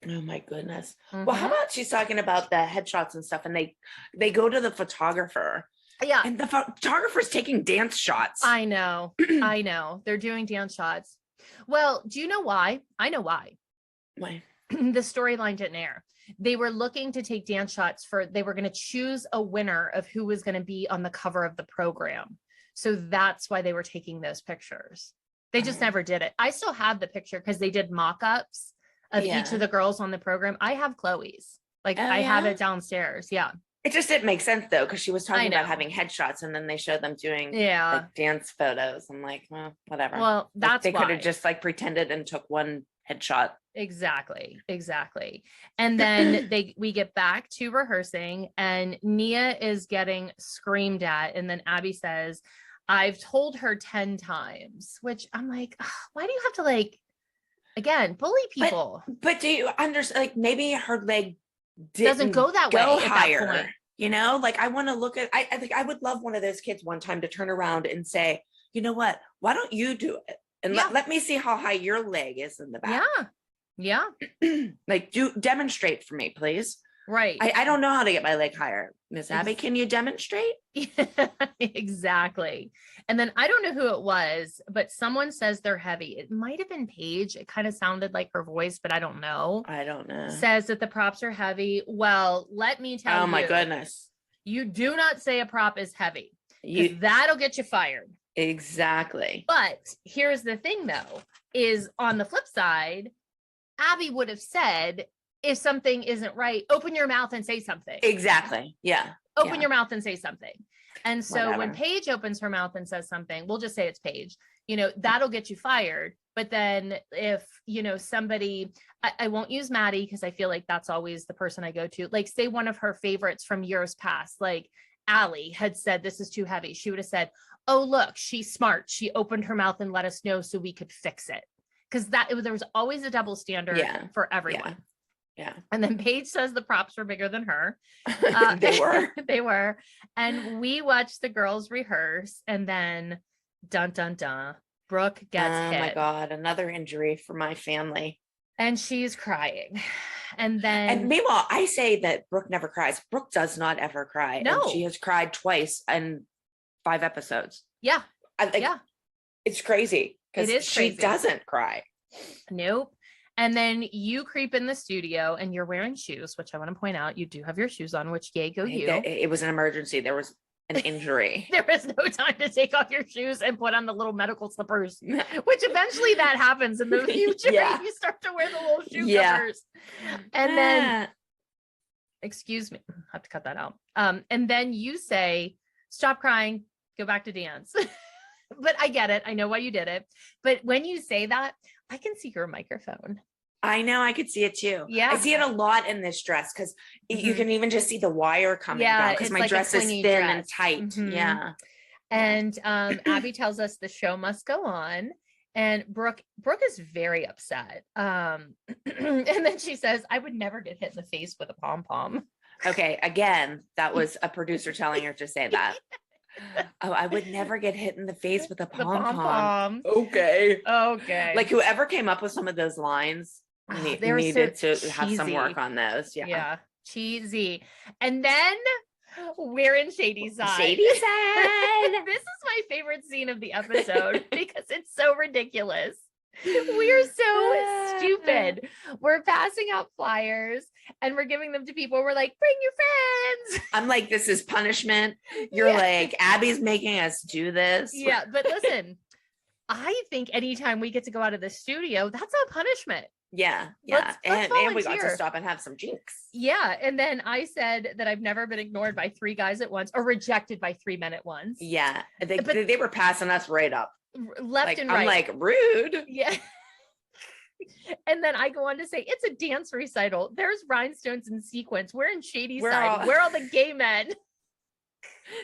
Oh my goodness. Mm-hmm. Well, how about she's talking about the headshots and stuff and they go to the photographer Yeah. And the photographer's taking dance shots. I know. I know. They're doing dance shots. Well, do you know why? I know why. Why? The storyline didn't air. They were looking to take dance shots they were going to choose a winner of who was going to be on the cover of the program. So that's why they were taking those pictures. They just never did it. I still have the picture because they did mock-ups of each of the girls on the program. I have Chloe's. Like I have it downstairs. Yeah. It just didn't make sense though, because she was talking about having headshots and then they showed them doing like dance photos. I'm like, well, whatever. Well, that's they could have just like pretended and took one headshot. Exactly. And then we get back to rehearsing and Nia is getting screamed at. And then Abby says, I've told her 10 times, which I'm like, why do you have to like, again, bully people? But do you understand? Like maybe her leg doesn't go that way higher, at that point. You know, like I want to look at, I think I would love one of those kids one time to turn around and say, you know what, why don't you do it? And let me see how high your leg is in the back. Yeah. Like demonstrate for me, please. Right. I don't know how to get my leg higher. Miss Abby, can you demonstrate? Exactly. And then I don't know who it was, but someone says they're heavy. It might have been Paige. It kind of sounded like her voice, but I don't know. Says that the props are heavy. Well, let me tell you. Oh my goodness. You do not say a prop is heavy. That'll get you fired. Exactly. But here's the thing though, is on the flip side, Abby would have said, if something isn't right, open your mouth and say something. Exactly. Yeah. Open your mouth and say something. And so when Paige opens her mouth and says something, we'll just say it's Paige, you know, that'll get you fired. But then if, you know, somebody, I won't use Maddie because I feel like that's always the person I go to, like say one of her favorites from years past, like Allie had said, this is too heavy. She would have said, oh, look, she's smart. She opened her mouth and let us know so we could fix it. Because there was always a double standard for everyone. Yeah. And then Paige says the props were bigger than her. They were. And we watched the girls rehearse and then dun, dun, dun, Brooke gets hit. Oh my God. Another injury for my family. And she's crying. And meanwhile, I say that Brooke never cries. Brooke does not ever cry. No. And she has cried twice in 5 episodes. Yeah. It's crazy because she doesn't cry. Nope. And then you creep in the studio and you're wearing shoes, which I want to point out. You do have your shoes on, which yay, go you. It was an emergency. There was an injury. There was no time to take off your shoes and put on the little medical slippers, which eventually that happens in the future. You start to wear the little shoe covers. And then, excuse me, I have to cut that out. And then you say, stop crying, go back to dance. But I get it. I know why you did it. But when you say that, I can see your microphone. I know. I could see it too. Yeah. I see it a lot in this dress because you can even just see the wire coming down because my dress is thin and tight. Yeah. And Abby tells us the show must go on. And Brooke is very upset. And then she says, I would never get hit in the face with a pom-pom. Okay. Again, that was a producer telling her to say that. Oh, I would never get hit in the face with a pom-pom. Okay. Like whoever came up with some of those lines needed to have some work on those. Yeah. Cheesy. And then we're in Shady's side. Shady's side. This is my favorite scene of the episode because it's so ridiculous. We're so stupid. We're passing out flyers and we're giving them to people. We're like, bring your friends. I'm like, this is punishment. You're like, Abby's making us do this. Yeah, but listen, I think anytime we get to go out of the studio, that's a punishment. Yeah. Let's and we got to stop and have some drinks. Yeah. And then I said that I've never been ignored by 3 guys at once or rejected by 3 men at once. Yeah. They were passing us right up. Left and right. I'm like, rude. Yeah. And then I go on to say, it's a dance recital. There's rhinestones in sequence. We're in Shady's side. We're all the gay men.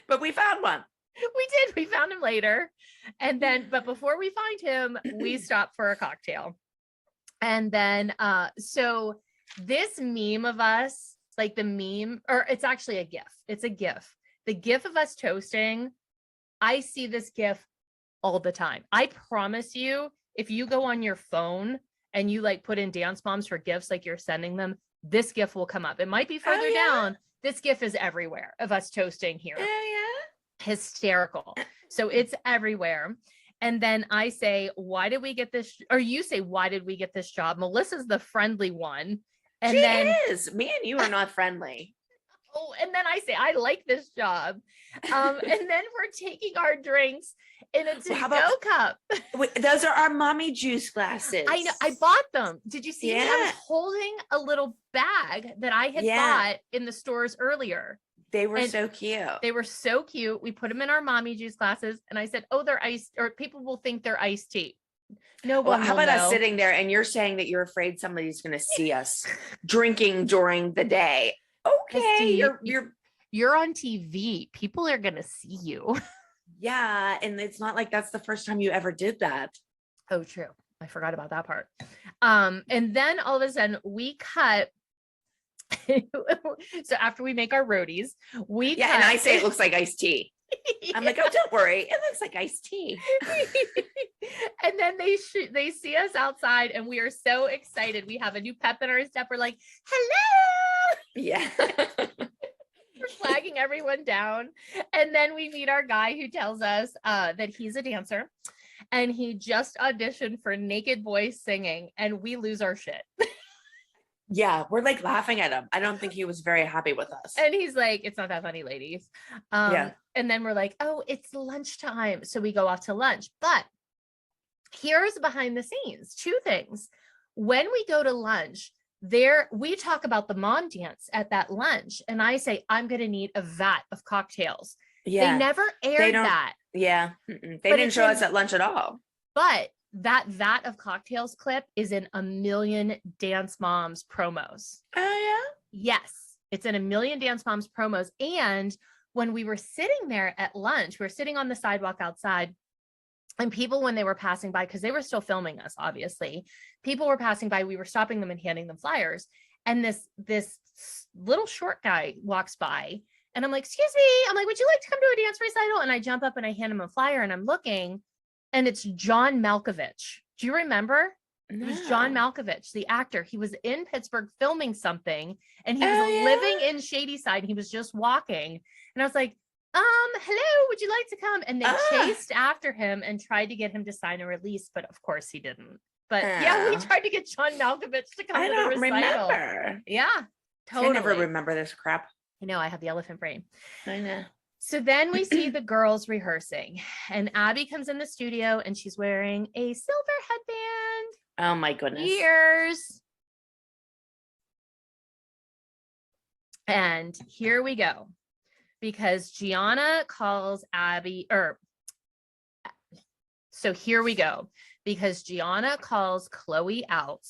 But we found one. We did. We found him later. And then, but before we find him, we stop for a cocktail. And then, so this meme of us, like the meme, or it's actually a GIF. It's a GIF. The GIF of us toasting, I see this GIF all the time. I promise you, if you go on your phone and you like put in dance moms for GIFs, like you're sending them, this GIF will come up. It might be further down. This GIF is everywhere of us toasting here. Hysterical. So it's everywhere. And then I say, why did we get this? Or you say, why did we get this job? Melissa's the friendly one. And she then is. Me and you are not friendly. oh, and then I say, I like this job. And then we're taking our drinks in a to-go cup. Wait, those are our mommy juice glasses. I know. I bought them. Did you see me? I Yeah. was holding a little bag that I had bought in the stores earlier. They were so cute. They were so cute. We put them in our mommy juice glasses. And I said, oh, they're iced, or people will think they're iced tea. No one Well, how will about know. us sitting there and you're saying that you're afraid somebody's going to see us drinking during the day? Okay, Christi, you're on TV. People are going to see you. Yeah, and it's not like that's the first time you ever did that. Oh, true. I forgot about that part. And then all of a sudden we cut. So after we make our roadies, we cut. And I say it looks like iced tea. I'm like, oh, don't worry, it looks like iced tea. And then they see us outside, and we are so excited. We have a new pep in our step. We're like, hello. Yeah. We're flagging everyone down. And then we meet our guy who tells us that he's a dancer and he just auditioned for Naked Boys singing, and we lose our shit. Yeah, we're like laughing at him. I don't think he was very happy with us. And he's like, it's not that funny, ladies. And then we're like, oh, it's lunchtime. So we go off to lunch. But here's behind the scenes, 2 things. When we go to lunch, we talk about the mom dance at that lunch. And I say, I'm going to need a vat of cocktails. Yeah. They never aired that. Yeah. They didn't show us at lunch at all. But that vat of cocktails clip is in a million Dance Moms promos. Oh, yeah? Yes. It's in a million Dance Moms promos. And when we were sitting there at lunch, we were sitting on the sidewalk outside, and people, when they were passing by, because they were still filming us, obviously, people were passing by, we were stopping them and handing them flyers. And this little short guy walks by, and I'm like, excuse me. I'm like, would you like to come to a dance recital? And I jump up and I hand him a flyer, and I'm looking, and it's John Malkovich. Do you remember? No. It was John Malkovich, the actor. He was in Pittsburgh filming something, and he was living in Shadyside. He was just walking. And I was like, hello, would you like to come? And they chased after him and tried to get him to sign a release, but of course he didn't. But yeah, we tried to get John Malkovich to come to the recital. Remember. Yeah, totally. I never remember this crap. I know, I have the elephant brain. I know. So then we see the girls rehearsing, and Abby comes in the studio and she's wearing a silver headband. Oh my goodness. Ears. And here we go. Because Gianna calls Abby, so here we go. Because Gianna calls Chloe out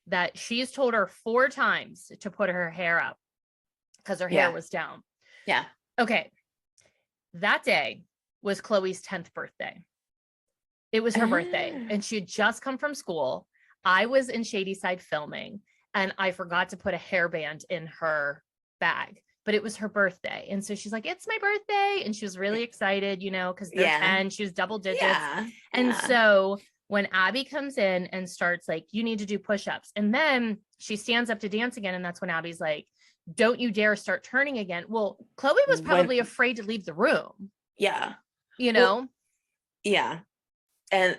that she's told her 4 times to put her hair up because her hair was down. Yeah. Okay. That day was Chloe's 10th birthday. It was her birthday, and she had just come from school. I was in Shadyside filming, and I forgot to put a hairband in her bag, but it was her birthday. And so she's like, it's my birthday. And she was really excited, because they're 10, she was double digits. Yeah. And so when Abby comes in and starts like, you need to do push-ups. And then she stands up to dance again. And that's when Abby's like, don't you dare start turning again. Well, Chloe was probably afraid to leave the room. Yeah. Well, yeah. And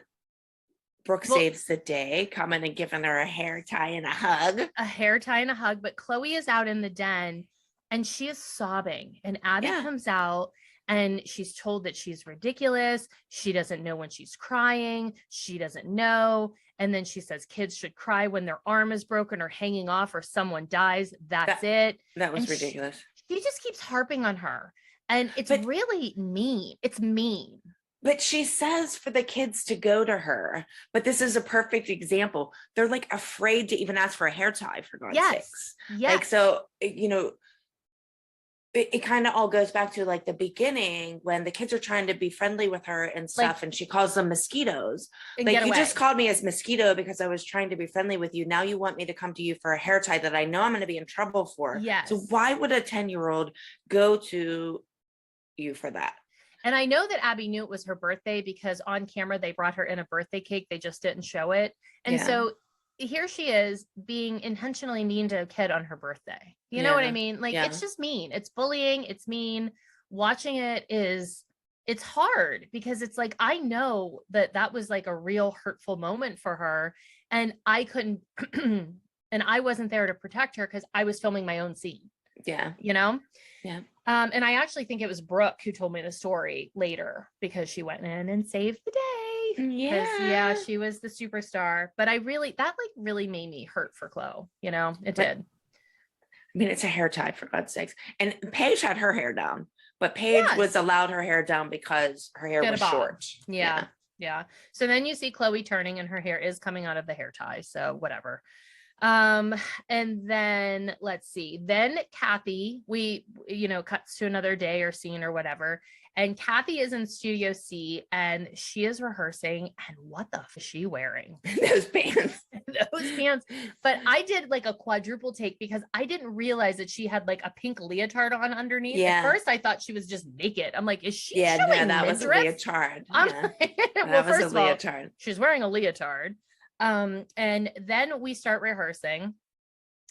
Brooke saves the day, coming and giving her a hair tie and a hug. A hair tie and a hug. But Chloe is out in the den and she is sobbing. And Abby comes out and she's told that she's ridiculous. She doesn't know when she's crying. She doesn't know. And then she says kids should cry when their arm is broken or hanging off or someone dies. That's it. That was ridiculous. She just keeps harping on her. And it's really mean. It's mean. But she says for the kids to go to her. But this is a perfect example. They're like afraid to even ask for a hair tie, for God's sakes. Yes. Like, so, it kind of all goes back to like the beginning when the kids are trying to be friendly with her and stuff, and she calls them mosquitoes. Like, you just called me as mosquito because I was trying to be friendly with you. Now you want me to come to you for a hair tie that I know I'm going to be in trouble for. Yes. So why would a 10-year-old go to you for that? And I know that Abby knew it was her birthday because on camera they brought her in a birthday cake. They just didn't show it. And so here she is being intentionally mean to a kid on her birthday. You know what I mean? Like, it's just mean. It's bullying. It's mean. Watching it is it's hard because it's like, I know that was like a real hurtful moment for her, and I couldn't, and I wasn't there to protect her because I was filming my own scene. Yeah. You know? Yeah. And I actually think it was Brooke who told me the story later because she went in and saved the day. Yeah, she was the superstar. But that like really made me hurt for Chloe. You know, it did. I mean, it's a hair tie, for God's sakes. And Paige had her hair down, but Paige was allowed her hair down because her hair was short. Yeah. So then you see Chloe turning and her hair is coming out of the hair tie. So whatever. And then let's see, then Kathy, cuts to another day or scene or whatever. And Kathy is in Studio C and she is rehearsing. And what the f is she wearing? Those pants. But I did like a quadruple take because I didn't realize that she had like a pink leotard on underneath. Yeah. At first I thought she was just naked. I'm like, is she showing that midriff? Was a leotard. That was a leotard. She's wearing a leotard. And then we start rehearsing.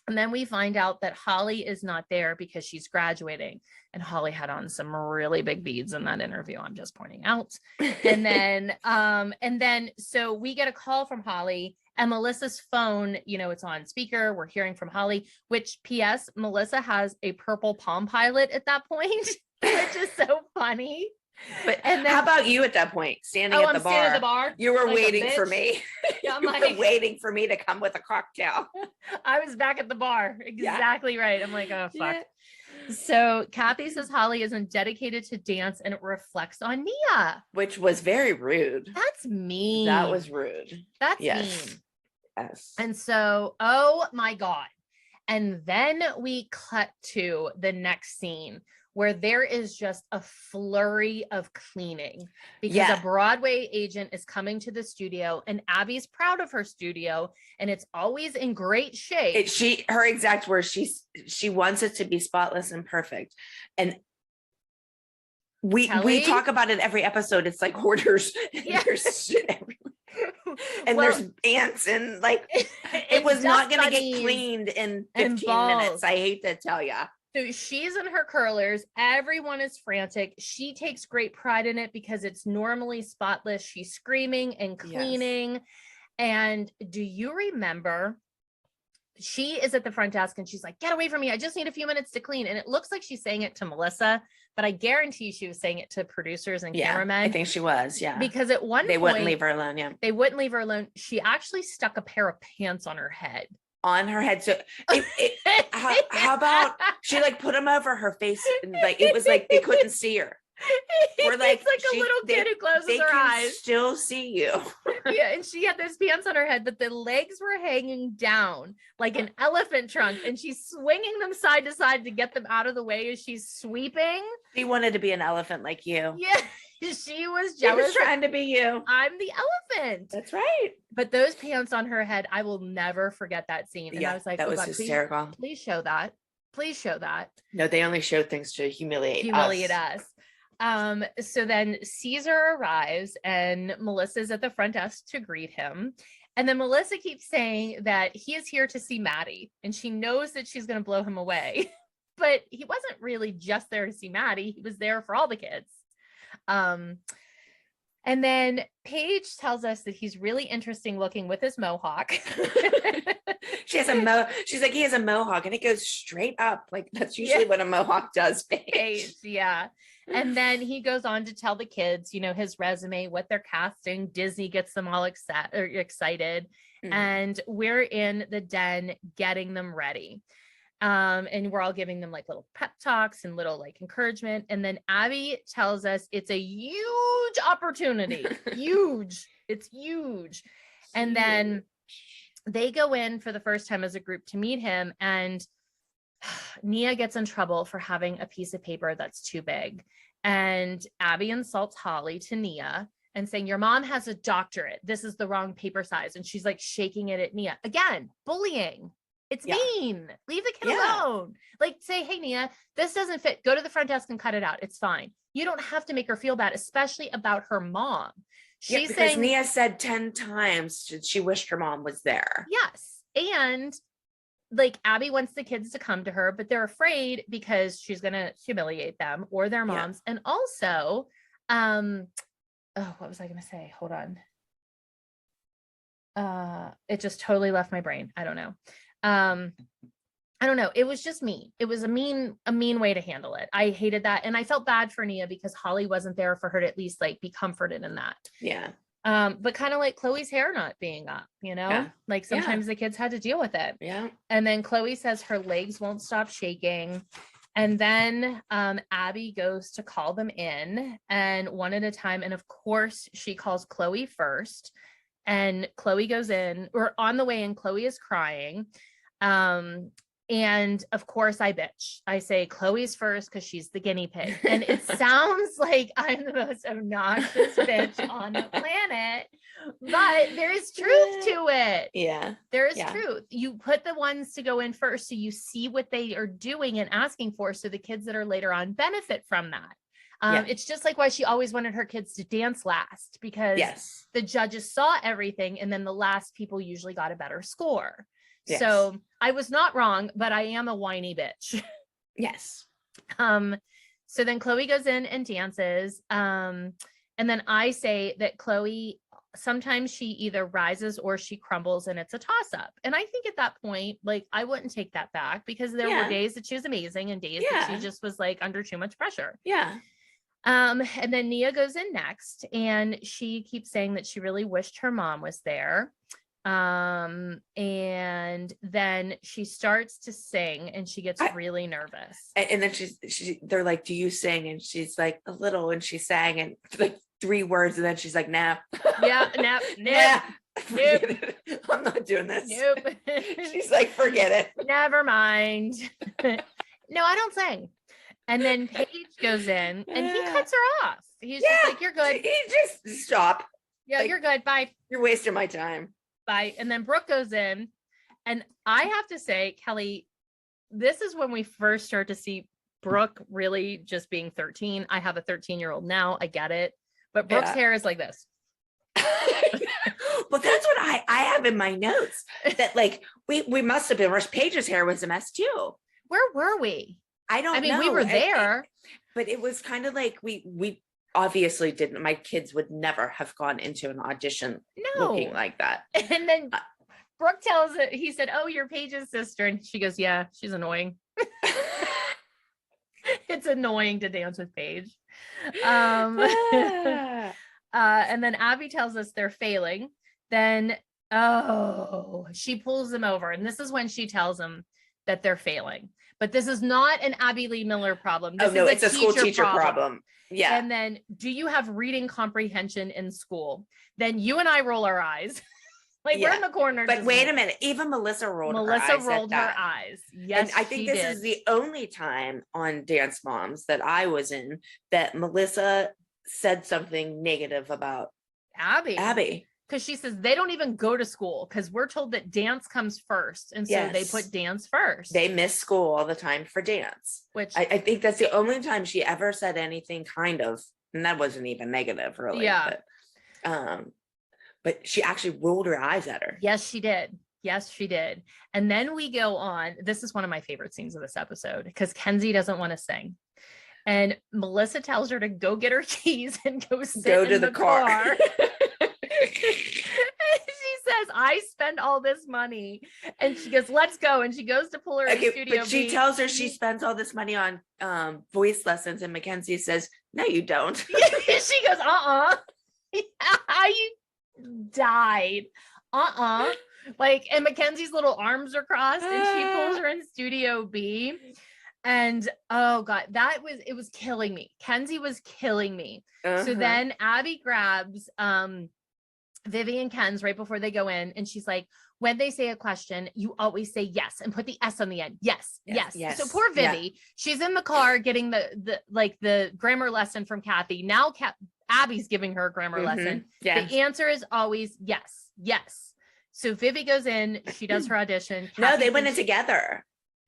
And then we find out that Holly is not there because she's graduating. And Holly had on some really big beads in that interview, I'm just pointing out. And then so we get a call from Holly and Melissa's phone, it's on speaker. We're hearing from Holly, which PS, Melissa has a purple Palm Pilot at that point, which is so funny. But how about you at that point, standing at the bar? You were like waiting for me. Yeah, you were waiting for me to come with a cocktail. I was back at the bar. Exactly right. I'm like, oh, fuck. Yeah. So Kathy says Holly isn't dedicated to dance and it reflects on Nia. Which was very rude. That's mean. That was rude. That's mean. Yes. And so, oh my God. And then we cut to the next scene where there is just a flurry of cleaning because a Broadway agent is coming to the studio and Abby's proud of her studio and it's always in great shape. Her exact words, she wants it to be spotless and perfect. And we talk about it every episode. It's like hoarders. Yeah. There's shit everywhere. And there's ants and like, it was not going to get cleaned in 15 minutes. I hate to tell you. So she's in her curlers. Everyone is frantic. She takes great pride in it because it's normally spotless. She's screaming and cleaning. Yes. And do you remember? She is at the front desk and she's like, get away from me. I just need a few minutes to clean. And it looks like she's saying it to Melissa, but I guarantee she was saying it to producers and cameramen. I think she was. Yeah. Because at one point, they wouldn't leave her alone. Yeah. They wouldn't leave her alone. She actually stuck a pair of pants on her head. So how about she like put them over her face and like it was like they couldn't see her. Or like it's like a little kid who closes her eyes. Still see you. Yeah, and she had those pants on her head, but the legs were hanging down like an elephant trunk, and she's swinging them side to side to get them out of the way as she's sweeping. She wanted to be an elephant like you. Yeah. She was jealous. She was trying to be you. I'm the elephant. That's right. But those pants on her head, I will never forget that scene. And I was like, that was hysterical. Please show that. Please show that. No, they only show things to humiliate us. So then Caesar arrives and Melissa's at the front desk to greet him. And then Melissa keeps saying that he is here to see Maddie and she knows that she's going to blow him away. But he wasn't really just there to see Maddie. He was there for all the kids. And then Paige tells us that he's really interesting looking with his mohawk. She's like, he has a mohawk and it goes straight up. Like that's usually what a mohawk does. Paige. Yeah. And then he goes on to tell the kids, his resume, what they're casting. Disney gets them all excited. Mm-hmm. And we're in the den getting them ready. And we're all giving them like little pep talks and little like encouragement. And then Abby tells us it's a huge opportunity. Huge. It's huge. And then they go in for the first time as a group to meet him. And Nia gets in trouble for having a piece of paper that's too big. And Abby insults Holly to Nia and saying, your mom has a doctorate. This is the wrong paper size. And she's like shaking it at Nia. Again, bullying. It's mean. Leave the kid alone. Like say, hey, Nia, this doesn't fit. Go to the front desk and cut it out. It's fine. You don't have to make her feel bad, especially about her mom. She's saying Nia said 10 times she wished her mom was there. Yes. And like Abby wants the kids to come to her, but they're afraid because she's going to humiliate them or their moms. And also What was I going to say? Hold on. It just totally left my brain. I don't know. I don't know. It was just mean. It was a mean way to handle it. I hated that. And I felt bad for Nia because Holly wasn't there for her to at least like be comforted in that. Yeah. But kind of like Chloe's hair not being up, like sometimes the kids had to deal with it. Yeah. And then Chloe says her legs won't stop shaking. And then Abby goes to call them in, and one at a time. And of course she calls Chloe first, and Chloe goes in, or on the way in, Chloe is crying. And of course I bitch. I say Chloe's first because she's the guinea pig. And it sounds like I'm the most obnoxious bitch on the planet, but there is truth to it. Yeah. There is truth. You put the ones to go in first so you see what they are doing and asking for, so the kids that are later on benefit from that. It's just like why she always wanted her kids to dance last, because the judges saw everything and then the last people usually got a better score. Yes. So I was not wrong, but I am a whiny bitch. Yes. So then Chloe goes in and dances. And then I say that Chloe, sometimes she either rises or she crumbles and it's a toss up. And I think at that point, like, I wouldn't take that back, because there were days that she was amazing and days that she just was like under too much pressure. Yeah. And then Nia goes in next, and she keeps saying that she really wished her mom was there. And then she starts to sing and she gets really nervous. And then they're like, do you sing? And she's like, a little. And she sang and like 3 words. And then she's like, nah. Yeah. Nope. I'm not doing this. Nope. She's like, forget it. Never mind. No, I don't sing. And then Paige goes in and he cuts her off. He's just like, you're good. He just stop. Yeah, like, you're good. Bye. You're wasting my time. Bye. And then Brooke goes in, and I have to say, Kelly, this is when we first start to see Brooke really just being 13. I have a 13-year-old now. I get it. But Brooke's hair is like this. Well, that's what I have in my notes, that like we must have been, Paige's hair was a mess too. Where were we? I mean, we were there. But it was kind of like we obviously didn't. My kids would never have gone into an audition looking like that. And then Brooke tells it, he said, "Oh, you're Paige's sister." And she goes, "Yeah, she's annoying." It's annoying to dance with Paige. And then Abby tells us they're failing. Then, she pulls them over. And this is when she tells them that they're failing. But this is not an Abby Lee Miller problem. This is it's a school teacher problem. Yeah. And then, do you have reading comprehension in school? Then you and I roll our eyes. Like, we're in the corner. But wait a minute. Even Melissa rolled her eyes. Yes, and I think this is the only time on Dance Moms that I was in that Melissa said something negative about Abby. Because she says they don't even go to school, because we're told that dance comes first. And so they put dance first. They miss school all the time for dance. Which I think that's the only time she ever said anything kind of, and that wasn't even negative really. Yeah. But she actually rolled her eyes at her. Yes, she did. And then we go on. This is one of my favorite scenes of this episode, because Kenzie doesn't want to sing. And Melissa tells her to go get her keys and go sit in the car. She says, "I spend all this money." And she goes, "Let's go." And she goes to pull her in Studio But she tells her she spends all this money on voice lessons. And Mackenzie says, "No, you don't." She goes, you died. Like, and Mackenzie's little arms are crossed and she pulls her in Studio B. And oh God, it was killing me. Kenzie was killing me. So then Abby grabs Vivi and Ken's right before they go in, and she's like, when they say a question, you always say yes and put the S on the end. Yes. So poor Vivi, she's in the car getting the grammar lesson from Kathy. Now Abby's giving her a grammar lesson. Yes. The answer is always yes. So Vivi goes in, she does her audition. No, they went in together.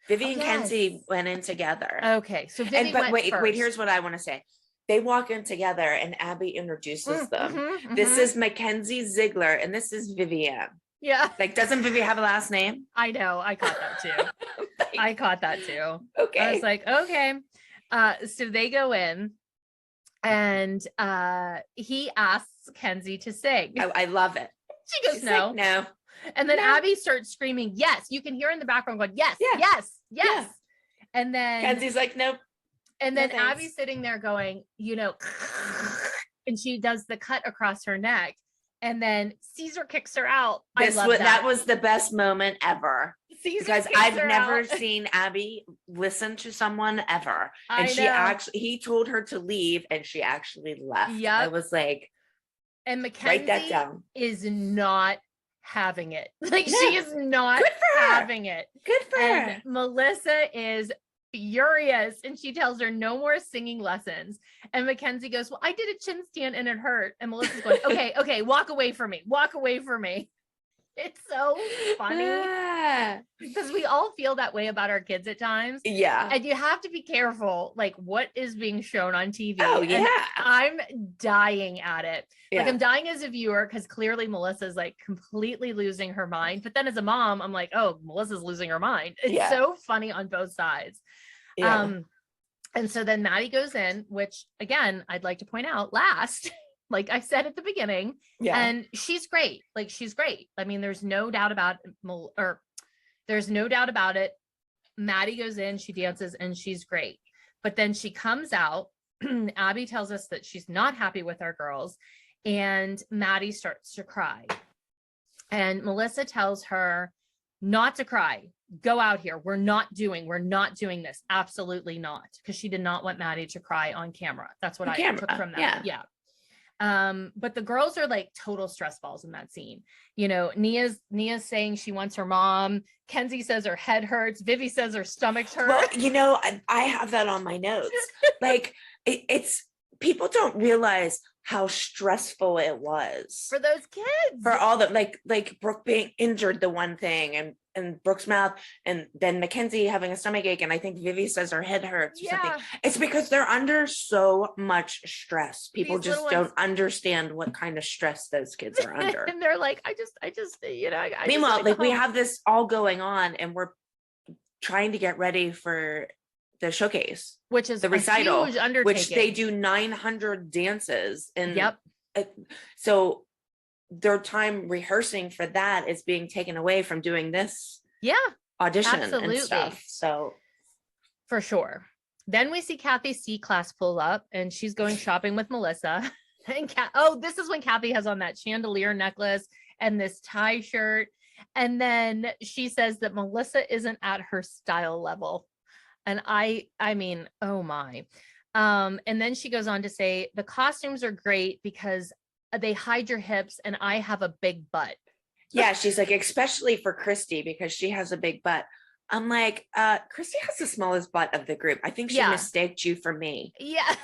Vivi and Kenzie went in together. Okay. So Vivi went first. Wait, here's what I want to say. They walk in together and Abby introduces them. This is Mackenzie Ziegler and this is Vivienne. Yeah. Like, doesn't Vivi have a last name? I know. I caught that too. Okay. I was like, okay. So they go in And he asks Kenzie to sing. I love it. She goes, no. Like, no. And then No. Abby starts screaming, yes. You can hear in the background going, yes, Yeah. yes, yes. Yeah. And then Kenzie's like, nope. And then No, thanks. Abby's sitting there going, you know, and she does the cut across her neck. And then Caesar kicks her out. That was the best moment ever. Caesar because kicks I've her never out. seen Abby listen to someone ever. And he told her to leave and she actually left. Yep. I was like, and Mackenzie write that down. Is not having it. Like she is not having it. Good for and her. Melissa is furious and she tells her no more singing lessons. And Mackenzie goes, well, I did a chin stand and it hurt. And Melissa's going, okay, walk away from me. Walk away from me. It's so funny because we all feel that way about our kids at times. Yeah. And you have to be careful, like what is being shown on TV. Oh, yeah. And I'm dying at it. Yeah. Like I'm dying as a viewer because clearly Melissa's like completely losing her mind. But then as a mom, I'm like, oh, Melissa's losing her mind. It's so funny on both sides. Yeah. And so then Maddie goes in, which again, I'd like to point out last, like I said at the beginning, and she's great. Like she's great. I mean, there's no doubt about it. Maddie goes in, she dances and she's great. But then she comes out, Abby tells us that she's not happy with our girls and Maddie starts to cry. And Melissa tells her not to cry. Go out here. We're not doing this. Absolutely not. Because she did not want Maddie to cry on camera. That's what I took from that. Yeah. But the girls are like total stress balls in that scene. You know, Nia's saying she wants her mom. Kenzie says her head hurts. Vivi says her stomach's hurt. Well, you know, I have that on my notes. Like it's people don't realize how stressful it was for those kids. For all the like Brooke being injured, the one thing, and Brooke's mouth, and then Mackenzie having a stomach ache, and I think Vivi says her head hurts or something. It's because they're under so much stress. People just don't understand what kind of stress those kids are under. And they're like, I just you know. Meanwhile, like we have this all going on, and we're trying to get ready for the showcase, which is the recital, huge undertaking. Which they do 900 dances, and so their time rehearsing for that is being taken away from doing this audition and stuff. So for sure. Then we see Kathy's C class pull up and she's going shopping with Melissa. And this is when Kathy has on that chandelier necklace and this tie shirt. And then she says that Melissa isn't at her style level. And I mean, oh my. And then she goes on to say the costumes are great because they hide your hips and I have a big butt. Yeah, she's like, especially for Christi because she has a big butt. I'm like, Christi has the smallest butt of the group. I think she mistaked you for me. Yeah.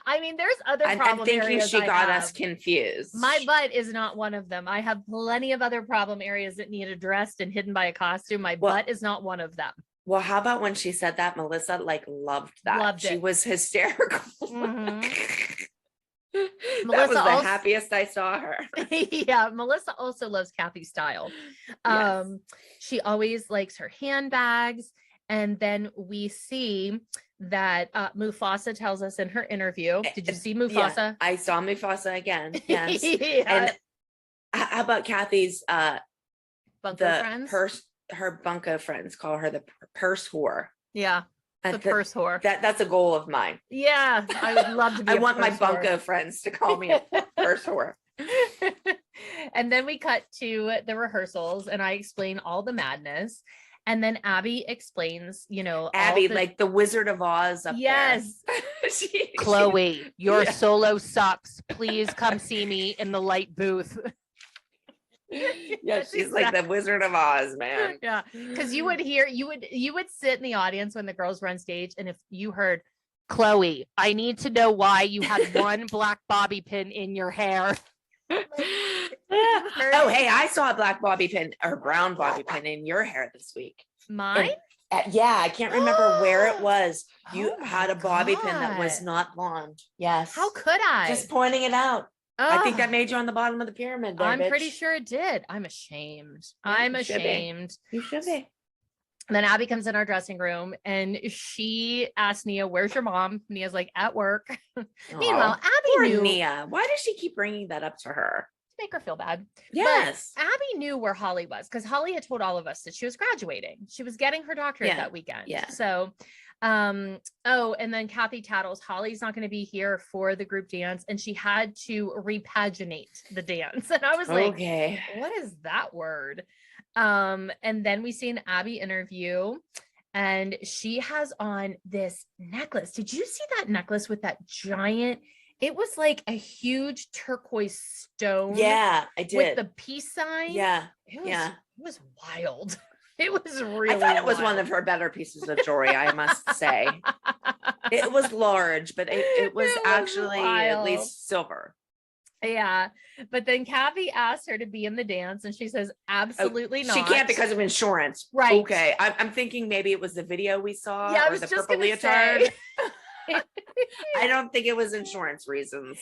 I mean, there's other problem I'm thinking areas she got us confused. My butt is not one of them. I have plenty of other problem areas that need addressed and hidden by a costume. My butt is not one of them. Well, how about when she said that? Melissa loved that. She was hysterical. Mm-hmm. That was the happiest I saw her. Yeah, Melissa also loves Kathy's style. Yes. She always likes her handbags. And then we see that Mufasa tells us in her interview. Did you see Mufasa? Yeah, I saw Mufasa again. Yes. And how about Kathy's bunko friends? Her bunko friends call her the purse whore. Yeah. The purse whore. That's a goal of mine. Yeah, I would love to be. I want my bunko friends to call me a purse whore. And then we cut to the rehearsals, and I explain all the madness. And then Abby explains, Abby, like the Wizard of Oz up there. Chloe, your solo sucks. Please come see me in the light booth. Yeah, she's like the Wizard of Oz, man. Yeah, because you would sit in the audience when the girls were on stage, and if you heard, Chloe, I need to know why you had one black bobby pin in your hair. Oh, hey, I saw a black bobby pin or brown bobby pin in your hair this week. Mine? Yeah, I can't remember where it was. You had a bobby pin that was not blonde. Yes. How could I? Just pointing it out. I think that made you on the bottom of the pyramid there, I'm pretty sure it did. I'm ashamed. I'm ashamed. You should be. And then Abby comes in our dressing room and she asks Nia, where's your mom? Nia's like, at work. Meanwhile, Abby poor knew. Nia. Why does she keep bringing that up to her? To make her feel bad. Yes. But Abby knew where Holly was because Holly had told all of us that she was graduating. She was getting her doctorate that weekend. Yeah. So, and then Kathy tattles, Holly's not going to be here for the group dance. And she had to repaginate the dance. And I was like, okay, what is that word? And then we see an Abby interview and she has on this necklace. Did you see that necklace with that giant, it was like a huge turquoise stone. Yeah, I did. With the peace sign. Yeah. It was wild. It was really I thought it was wild. one of her better pieces of jewelry, I must say. It was large, but it was actually wild. At least silver. Yeah. But then Kathy asked her to be in the dance and she says, absolutely not. She can't because of insurance. Right. Okay. I'm thinking maybe it was the video we saw or the purple leotard. Say. I don't think it was insurance reasons.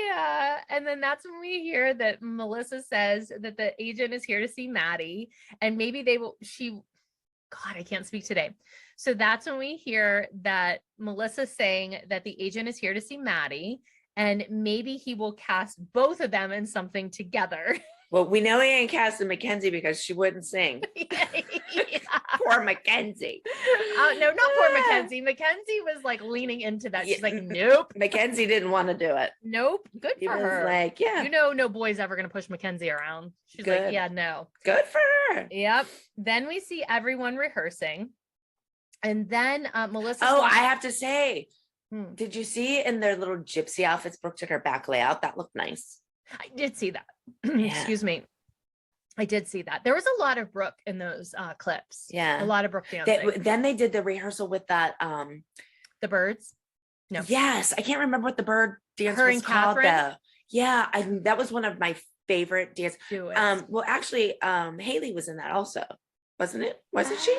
Yeah. And then that's when we hear that Melissa says that the agent is here to see Maddie and maybe God, I can't speak today. So that's when we hear that Melissa's saying that the agent is here to see Maddie and maybe he will cast both of them in something together. Well, we know he ain't casting Mackenzie because she wouldn't sing. Yeah. Poor Mackenzie. No, not poor Mackenzie. Mackenzie was like leaning into that. She's like, nope. Mackenzie didn't want to do it. Nope. Good for her. Like, yeah. No boy's ever going to push Mackenzie around. She's Good. like, yeah, no. Good for her. Yep. Then we see everyone rehearsing. And then Melissa. Oh, I have to say, did you see in their little gypsy outfits, Brooke took her back layout? That looked nice. I did see that. Excuse me. I did see that. There was a lot of Brooke in those clips. Yeah. A lot of Brooke dancing. Then they did the rehearsal with that. The birds? No. Yes. I can't remember what the bird dance Her was and called though. Catherine? Yeah. That was one of my favorite dance. Do it. Well, actually, Haley was in that also. Wasn't it? Wasn't she?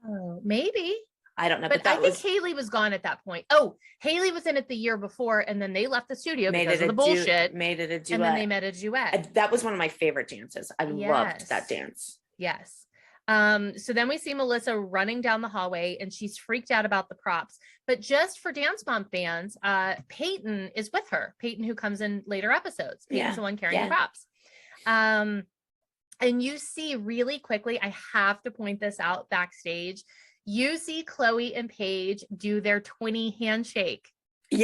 Oh, maybe. I don't know. But I think Haley was gone at that point. Oh, Haley was in it the year before, and then they left the studio because of the bullshit. Made it a duet. And then they made a duet. That was one of my favorite dances. I loved that dance. Yes. So then we see Melissa running down the hallway, and she's freaked out about the props. But just for Dance Mom fans, Peyton is with her. Peyton, who comes in later episodes. Peyton's the one carrying the props. And you see really quickly, I have to point this out backstage. You see Chloe and Paige do their 20 handshake. Yes,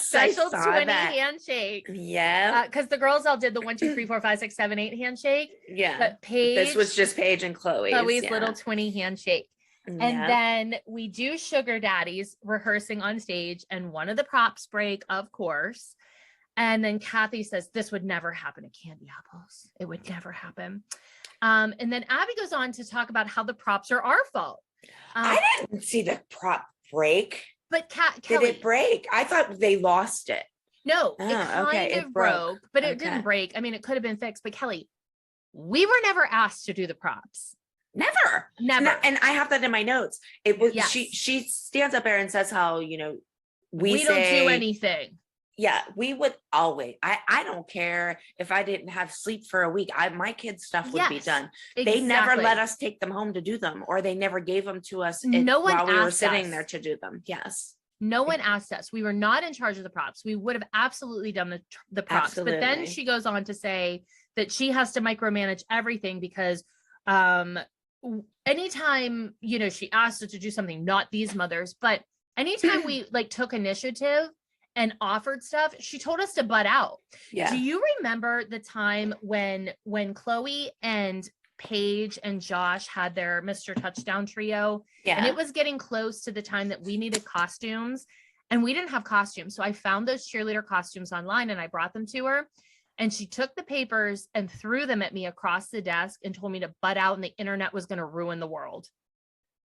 they had a special 20 handshake. Yeah. Because the girls all did the 1, 2, 3, 4, 5, 6, 7, 8 handshake. Yeah. But Paige. This was just Paige and Chloe's little 20 handshake. And then we do Sugar Daddies rehearsing on stage, and one of the props break, of course. And then Kathy says, this would never happen at Candy Apples. It would never happen. And then Abby goes on to talk about how the props are our fault. I didn't see the prop break. But Did it break? I thought they lost it. No, it kind of broke, but it didn't break. I mean, it could have been fixed. But Kelly, we were never asked to do the props. Never. And I have that in my notes. It was she stands up there and says how, we don't do anything. Yeah, we would always. I don't care if I didn't have sleep for a week. My kids' stuff would be done. Exactly. They never let us take them home to do them, or they never gave them to us while we were sitting there to do them. Yes. No one asked us. We were not in charge of the props. We would have absolutely done the props. Absolutely. But then she goes on to say that she has to micromanage everything because anytime, she asked us to do something, not these mothers, but anytime we took initiative and offered stuff, she told us to butt out. Yeah. Do you remember the time when Chloe and Paige and Josh had their Mr. Touchdown trio? Yeah. And it was getting close to the time that we needed costumes, and we didn't have costumes. So I found those cheerleader costumes online and I brought them to her, and she took the papers and threw them at me across the desk and told me to butt out, and the internet was going to ruin the world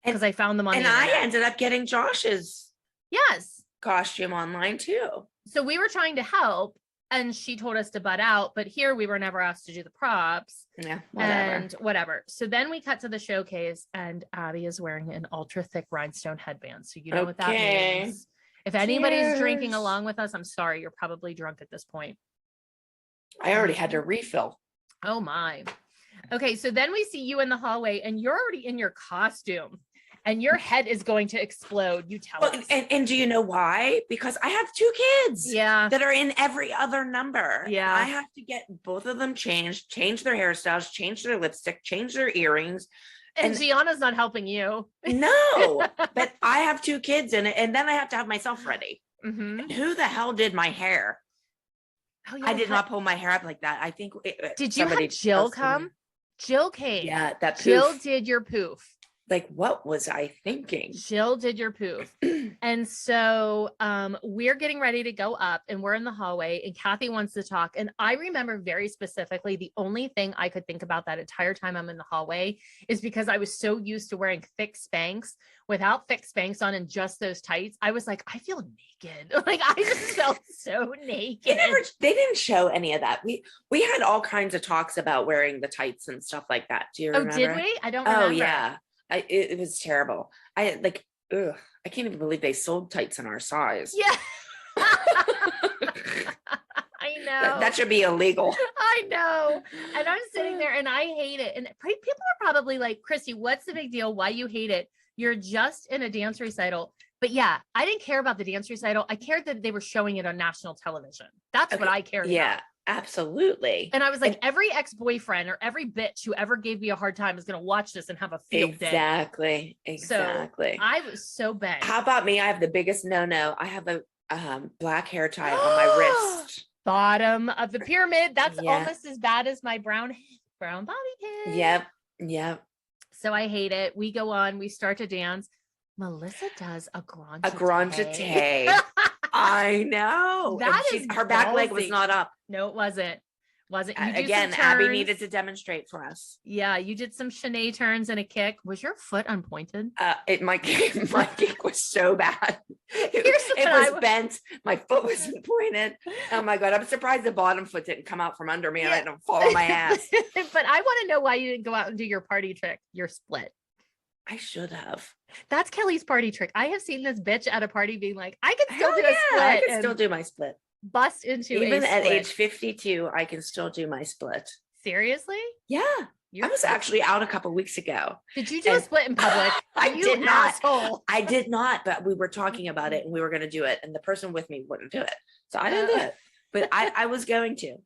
because I found them on the internet. And I ended up getting Josh's. Yes. Costume online too. So we were trying to help, and she told us to butt out, but here we were never asked to do the props. Yeah, whatever. So then we cut to the showcase, and Abby is wearing an ultra thick rhinestone headband. So you know what that means. If anybody's drinking along with us, I'm sorry, you're probably drunk at this point. I already had to refill. Oh my. Okay, so then we see you in the hallway and you're already in your costume and your head is going to explode. You tell us. And do you know why? Because I have 2 kids that are in every other number. Yeah. I have to get both of them changed, change their hairstyles, change their lipstick, change their earrings. And Gianna's not helping you. No, but I have 2 kids in it. And then I have to have myself ready. Mm-hmm. Who the hell did my hair? Oh, yeah, I did not pull my hair up like that. I think. Did you have Jill come? Jill came. Yeah, that poof. Jill did your poof. Like, what was I thinking? Jill did your poof. And so we're getting ready to go up and we're in the hallway and Kathy wants to talk. And I remember very specifically, the only thing I could think about that entire time I'm in the hallway is because I was so used to wearing thick Spanx without thick Spanx on and just those tights. I was like, I feel naked. Like I just felt so naked. They didn't show any of that. We had all kinds of talks about wearing the tights and stuff like that. Do you remember? Oh, did we? I don't remember. Oh yeah. It was terrible. I can't even believe they sold tights in our size. Yeah. I know. That should be illegal. I know. And I'm sitting there and I hate it. And people are probably like, Christi, what's the big deal? Why you hate it? You're just in a dance recital. But yeah, I didn't care about the dance recital. I cared that they were showing it on national television. That's what I cared about. Absolutely. And I was like, every ex-boyfriend or every bitch who ever gave me a hard time is going to watch this and have a field day. Exactly. So I was so bad. How about me? I have the biggest no-no. I have a black hair tie on my wrist. Bottom of the pyramid. That's almost as bad as my brown bobby pin. Yep. So I hate it. We go on. We start to dance. Melissa does a grande tay. I know. Her back leg was not up. No, it wasn't. Again, Abby needed to demonstrate for us. Yeah, you did some chaîné turns and a kick. Was your foot unpointed? My kick was so bad. It was bent. My foot wasn't pointed. Oh my God. I'm surprised the bottom foot didn't come out from under me and I didn't fall on my ass. But I want to know why you didn't go out and do your party trick, your split. I should have. That's Kelly's party trick. I have seen this bitch at a party being like, I can still do a split. I can still do my split. Bust into even at age 52, I can still do my split. Seriously? Yeah. I was actually out a couple weeks ago. Did you do a split in public? I did not. Asshole. I did not, but we were talking about it and we were going to do it. And the person with me wouldn't do it. So I didn't do it, but I was going to.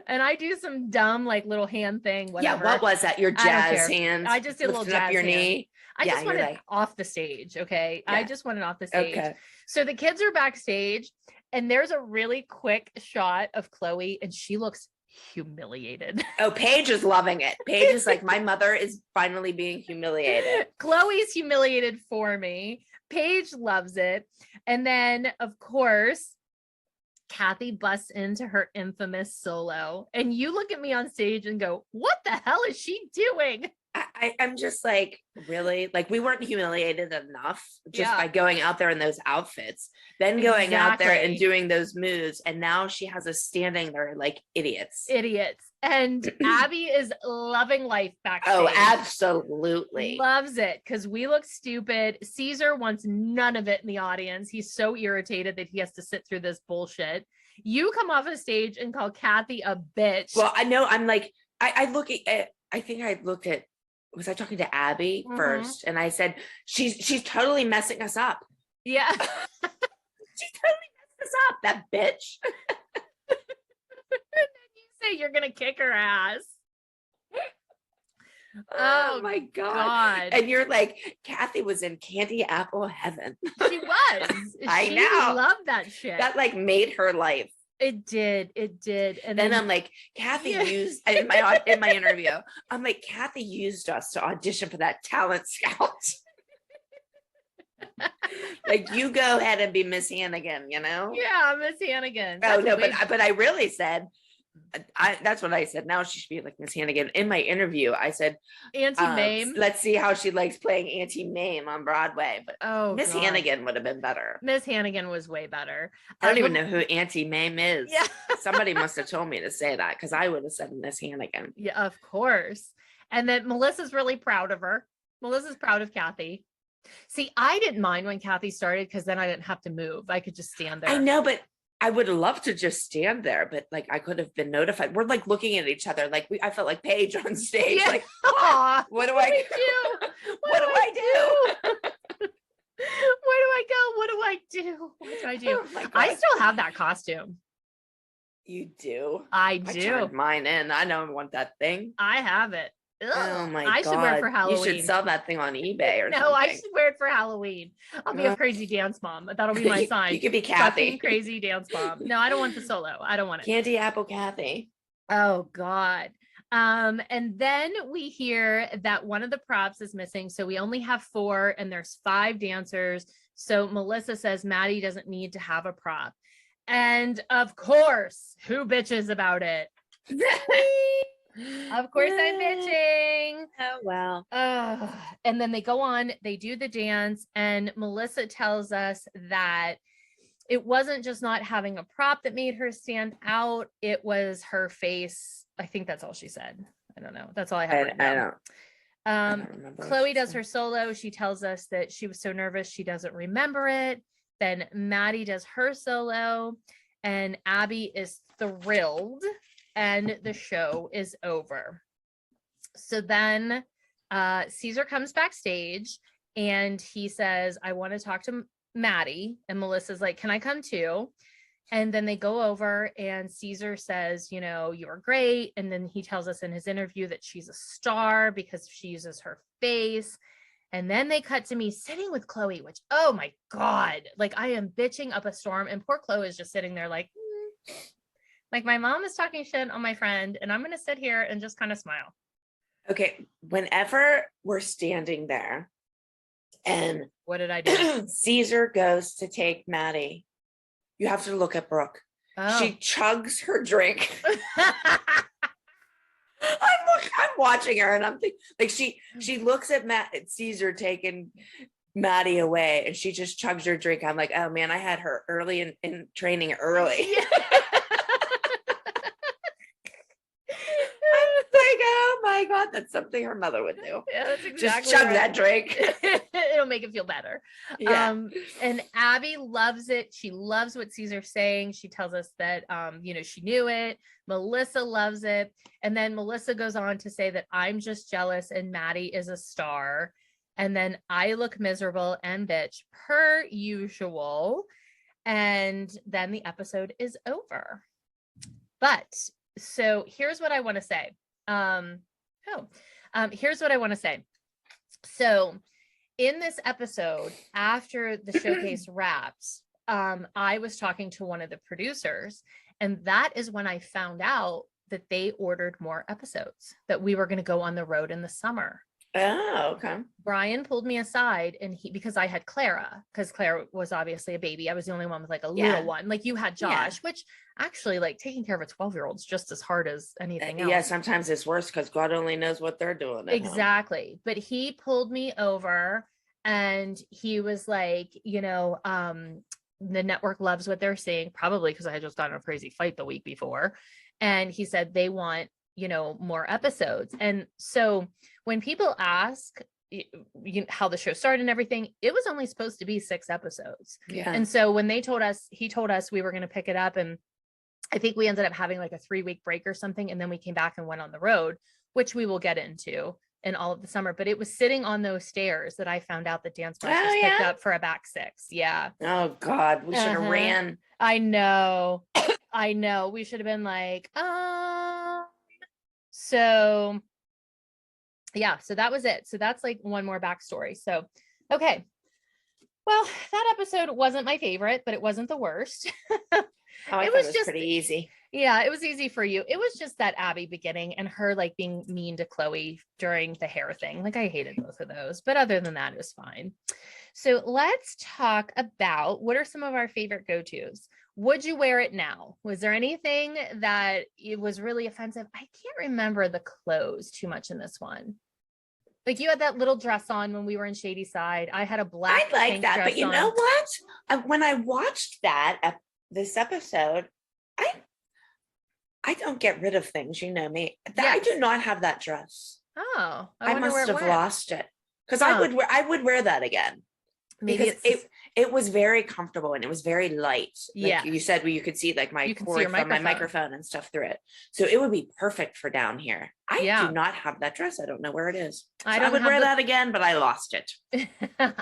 And I do some dumb, like little hand thing. Whatever. Yeah. What was that? Your jazz hands? I just did a little jazz up your knee. I just wanted it off the stage. Okay. Yeah. I just wanted off the stage. Okay. So the kids are backstage and there's a really quick shot of Chloe and she looks humiliated. Oh, Paige is loving it. Paige is like, my mother is finally being humiliated. Chloe's humiliated for me. Paige loves it. And then of course, Kathy busts into her infamous solo and you look at me on stage and go, what the hell is she doing? I'm just like, really? Like we weren't humiliated enough just by going out there in those outfits, then going out there and doing those moves. And now she has us standing there like idiots. And Abby is loving life backstage. Oh, absolutely. Loves it because we look stupid. Caesar wants none of it in the audience. He's so irritated that he has to sit through this bullshit. You come off the stage and call Kathy a bitch. Well, I know I'm like, I look at, I think I looked at, was I talking to Abby first? And I said, she's totally messing us up. Yeah. She totally messed us up, that bitch. Say you're gonna kick her ass. Oh my God. And you're like, Kathy was in candy apple heaven. She was. I know. Loved that shit. That like made her life. It did. And then I'm like, Kathy used in my interview. I'm like, Kathy used us to audition for that talent scout. Like, you go ahead and be Miss Hannigan, you know? Yeah, Miss Hannigan. Oh no, but I really said, that's what I said. Now she should be like Miss Hannigan. In my interview, I said, Auntie Mame. Let's see how she likes playing Auntie Mame on Broadway. But Miss Hannigan would have been better. Miss Hannigan was way better. I don't even know who Auntie Mame is. Yeah. Somebody must have told me to say that because I would have said Miss Hannigan. Yeah, of course. And then Melissa's really proud of her. Melissa's proud of Kathy. See, I didn't mind when Kathy started because then I didn't have to move. I could just stand there. I know, but I would love to just stand there, but like I could have been notified. We're like looking at each other, like I felt like Paige on stage. Yeah. Like, Aw, what do I do? What do I do? Where do I go? What do I do? What do I do? Oh my God. I still have that costume. You do? I I do. turned mine in. I don't want that thing. I have it. Ugh. Oh my I God. should wear it for Halloween. You should sell that thing on eBay or no, something. I should wear it for Halloween. I'll be a crazy dance mom. That'll be my sign. You could be Fucking Kathy. crazy dance mom. No, I don't want the solo. I don't want it. Candy apple Kathy. Oh God. And then we hear that one of the props is missing. So we only have 4 and there's 5 dancers. So Melissa says Maddie doesn't need to have a prop. And of course, who bitches about it? Of course I'm bitching. Oh, well. And then they go on, they do the dance, and Melissa tells us that it wasn't just not having a prop that made her stand out. It was her face. I think that's all she said. I don't know. That's all I have written down. I don't remember. Chloe does her solo. She tells us that she was so nervous she doesn't remember it. Then Maddie does her solo, and Abby is thrilled, and the show is over. So then Caesar comes backstage and he says, I want to talk to Maddie. And Melissa's like, can I come too? And then they go over and Caesar says, you know, you're great. And then he tells us in his interview that she's a star because she uses her face. And then they cut to me sitting with Chloe, which, oh my God, like I am bitching up a storm. And poor Chloe is just sitting there like, like my mom is talking shit on my friend and I'm going to sit here and just kind of smile. Okay. Whenever we're standing there and what did I do? Caesar goes to take Maddie, you have to look at Brooke. Oh. She chugs her drink. I'm watching her and I'm thinking, like she looks at Caesar taking Maddie away and she just chugs her drink. I'm like, oh man, I had her early in training early. Yeah. Like, oh my God, that's something her mother would do. Yeah, that's exactly just chug right. that drink. It'll make it feel better. Yeah. And Abby loves it. She loves what Caesar's saying. She tells us that you know, she knew it. Melissa loves it. And then Melissa goes on to say that I'm just jealous and Maddie is a star. And then I look miserable and bitch per usual. And then the episode is over. But so here's what I want to say. Here's what I want to say. So in this episode, after the showcase wraps, I was talking to one of the producers, and that is when I found out that they ordered more episodes, that we were going to go on the road in the summer. Oh, okay. Brian pulled me aside and because I had Clara, because Clara was obviously a baby. I was the only one with like a little one. Like you had Josh, which actually like taking care of a 12-year-old is just as hard as anything else. Yeah, sometimes it's worse because God only knows what they're doing. Exactly. Home. But he pulled me over and he was like, you know, the network loves what they're seeing, probably because I had just gotten a crazy fight the week before. And he said they want, you know, more episodes. And so when people ask how the show started and everything, it was only supposed to be 6 episodes. Yeah. And so when he told us we were going to pick it up, and I think we ended up having like a 3-week break or something. And then we came back and went on the road, which we will get into in all of the summer. But it was sitting on those stairs that I found out that Dance Moms was picked up for a back 6. Yeah. Oh God, we should have ran. I know. I know. We should have been like, so yeah, so that was it. So that's like one more backstory. So, okay. Well, that episode wasn't my favorite, but it wasn't the worst. It was just pretty easy. Yeah, it was easy for you. It was just that Abby beginning and her like being mean to Chloe during the hair thing. Like I hated both of those, but other than that, it was fine. So let's talk about what are some of our favorite go-tos. Would you wear it now? Was there anything that it was really offensive? I can't remember the clothes too much in this one. Like you had that little dress on when we were in Shady Side. I had a black. I like that, but you know what? When I watched this episode, I don't get rid of things. You know me. I do not have that dress. Oh, I must have lost it because I would wear that again. Maybe because it was very comfortable and it was very light. Yeah. Like you said, where you could see like my You can see cord your from my microphone and stuff through it. So it would be perfect for down here. I do not have that dress. I don't know where it is. So I would wear that again, but I lost it.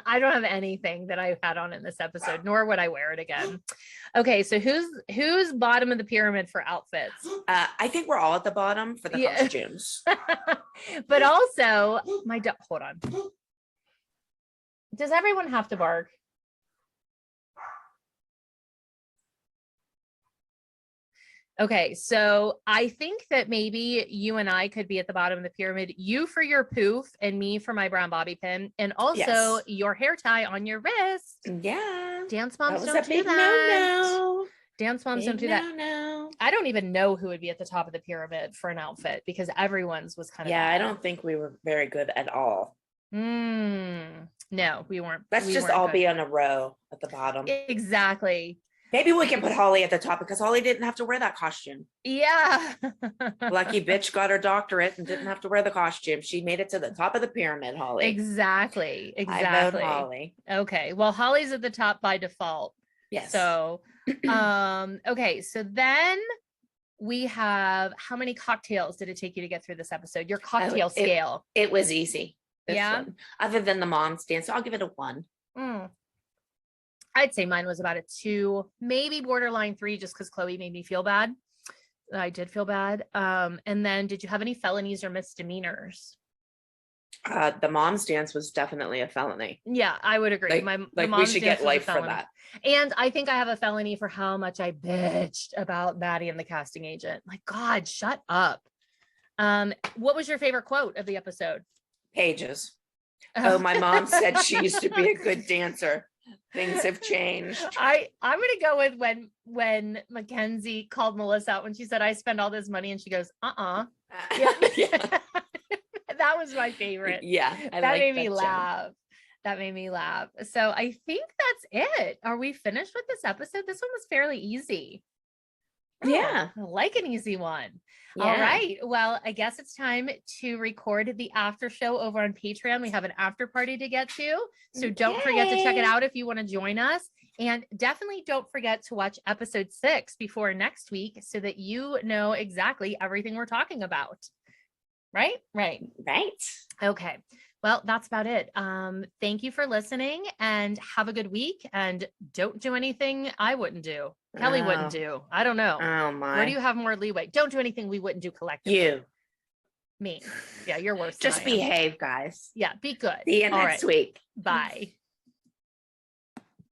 I don't have anything that I had on in this episode, nor would I wear it again. Okay, so who's bottom of the pyramid for outfits? I think we're all at the bottom for the costumes. But also, hold on. Does everyone have to bark? Okay, so I think that maybe you and I could be at the bottom of the pyramid. You for your poof and me for my brown bobby pin, and also your hair tie on your wrist. Yeah. Dance moms don't do that. No. Dance moms don't do that. No. I don't even know who would be at the top of the pyramid for an outfit because everyone's was kind of bad. I don't think we were very good at all. No, we weren't. Let's just all be on a row at the bottom. Exactly. Maybe we can put Holly at the top because Holly didn't have to wear that costume. Yeah. Lucky bitch got her doctorate and didn't have to wear the costume. She made it to the top of the pyramid, Holly. Exactly. I vote Holly. Okay. Well, Holly's at the top by default. Yes. So, okay. So then we have, how many cocktails did it take you to get through this episode? Your cocktail scale. It was easy. Yeah. One. Other than the mom's dance, so I'll give it a 1. I'd say mine was about a 2, maybe borderline 3, just because Chloe made me feel bad. I did feel bad. And then did you have any felonies or misdemeanors? The mom's dance was definitely a felony. Yeah, I would agree. We should get life for that. And I think I have a felony for how much I bitched about Maddie and the casting agent. Like, God, shut up. What was your favorite quote of the episode? Pages. Oh, my mom said she used to be a good dancer. Things have changed. I'm gonna go with when Mackenzie called Melissa out when she said, I spend all this money, and she goes, Yeah. That was my favorite. Yeah. That made me laugh. That made me laugh. So I think that's it. Are we finished with this episode? This one was fairly easy. Yeah. I like an easy one. Yeah. All right. Well, I guess it's time to record the after show over on Patreon. We have an after party to get to. So don't forget to check it out if you want to join us. And definitely don't forget to watch episode 6 before next week so that you know exactly everything we're talking about. Right? Right. Okay. Well, that's about it. Thank you for listening and have a good week. And don't do anything I wouldn't do. Kelly wouldn't do. I don't know. Oh my. Where do you have more leeway? Don't do anything we wouldn't do collectively. You. Me. Yeah, you're worse. Just behave, guys. Yeah, be good. See you next week. Bye.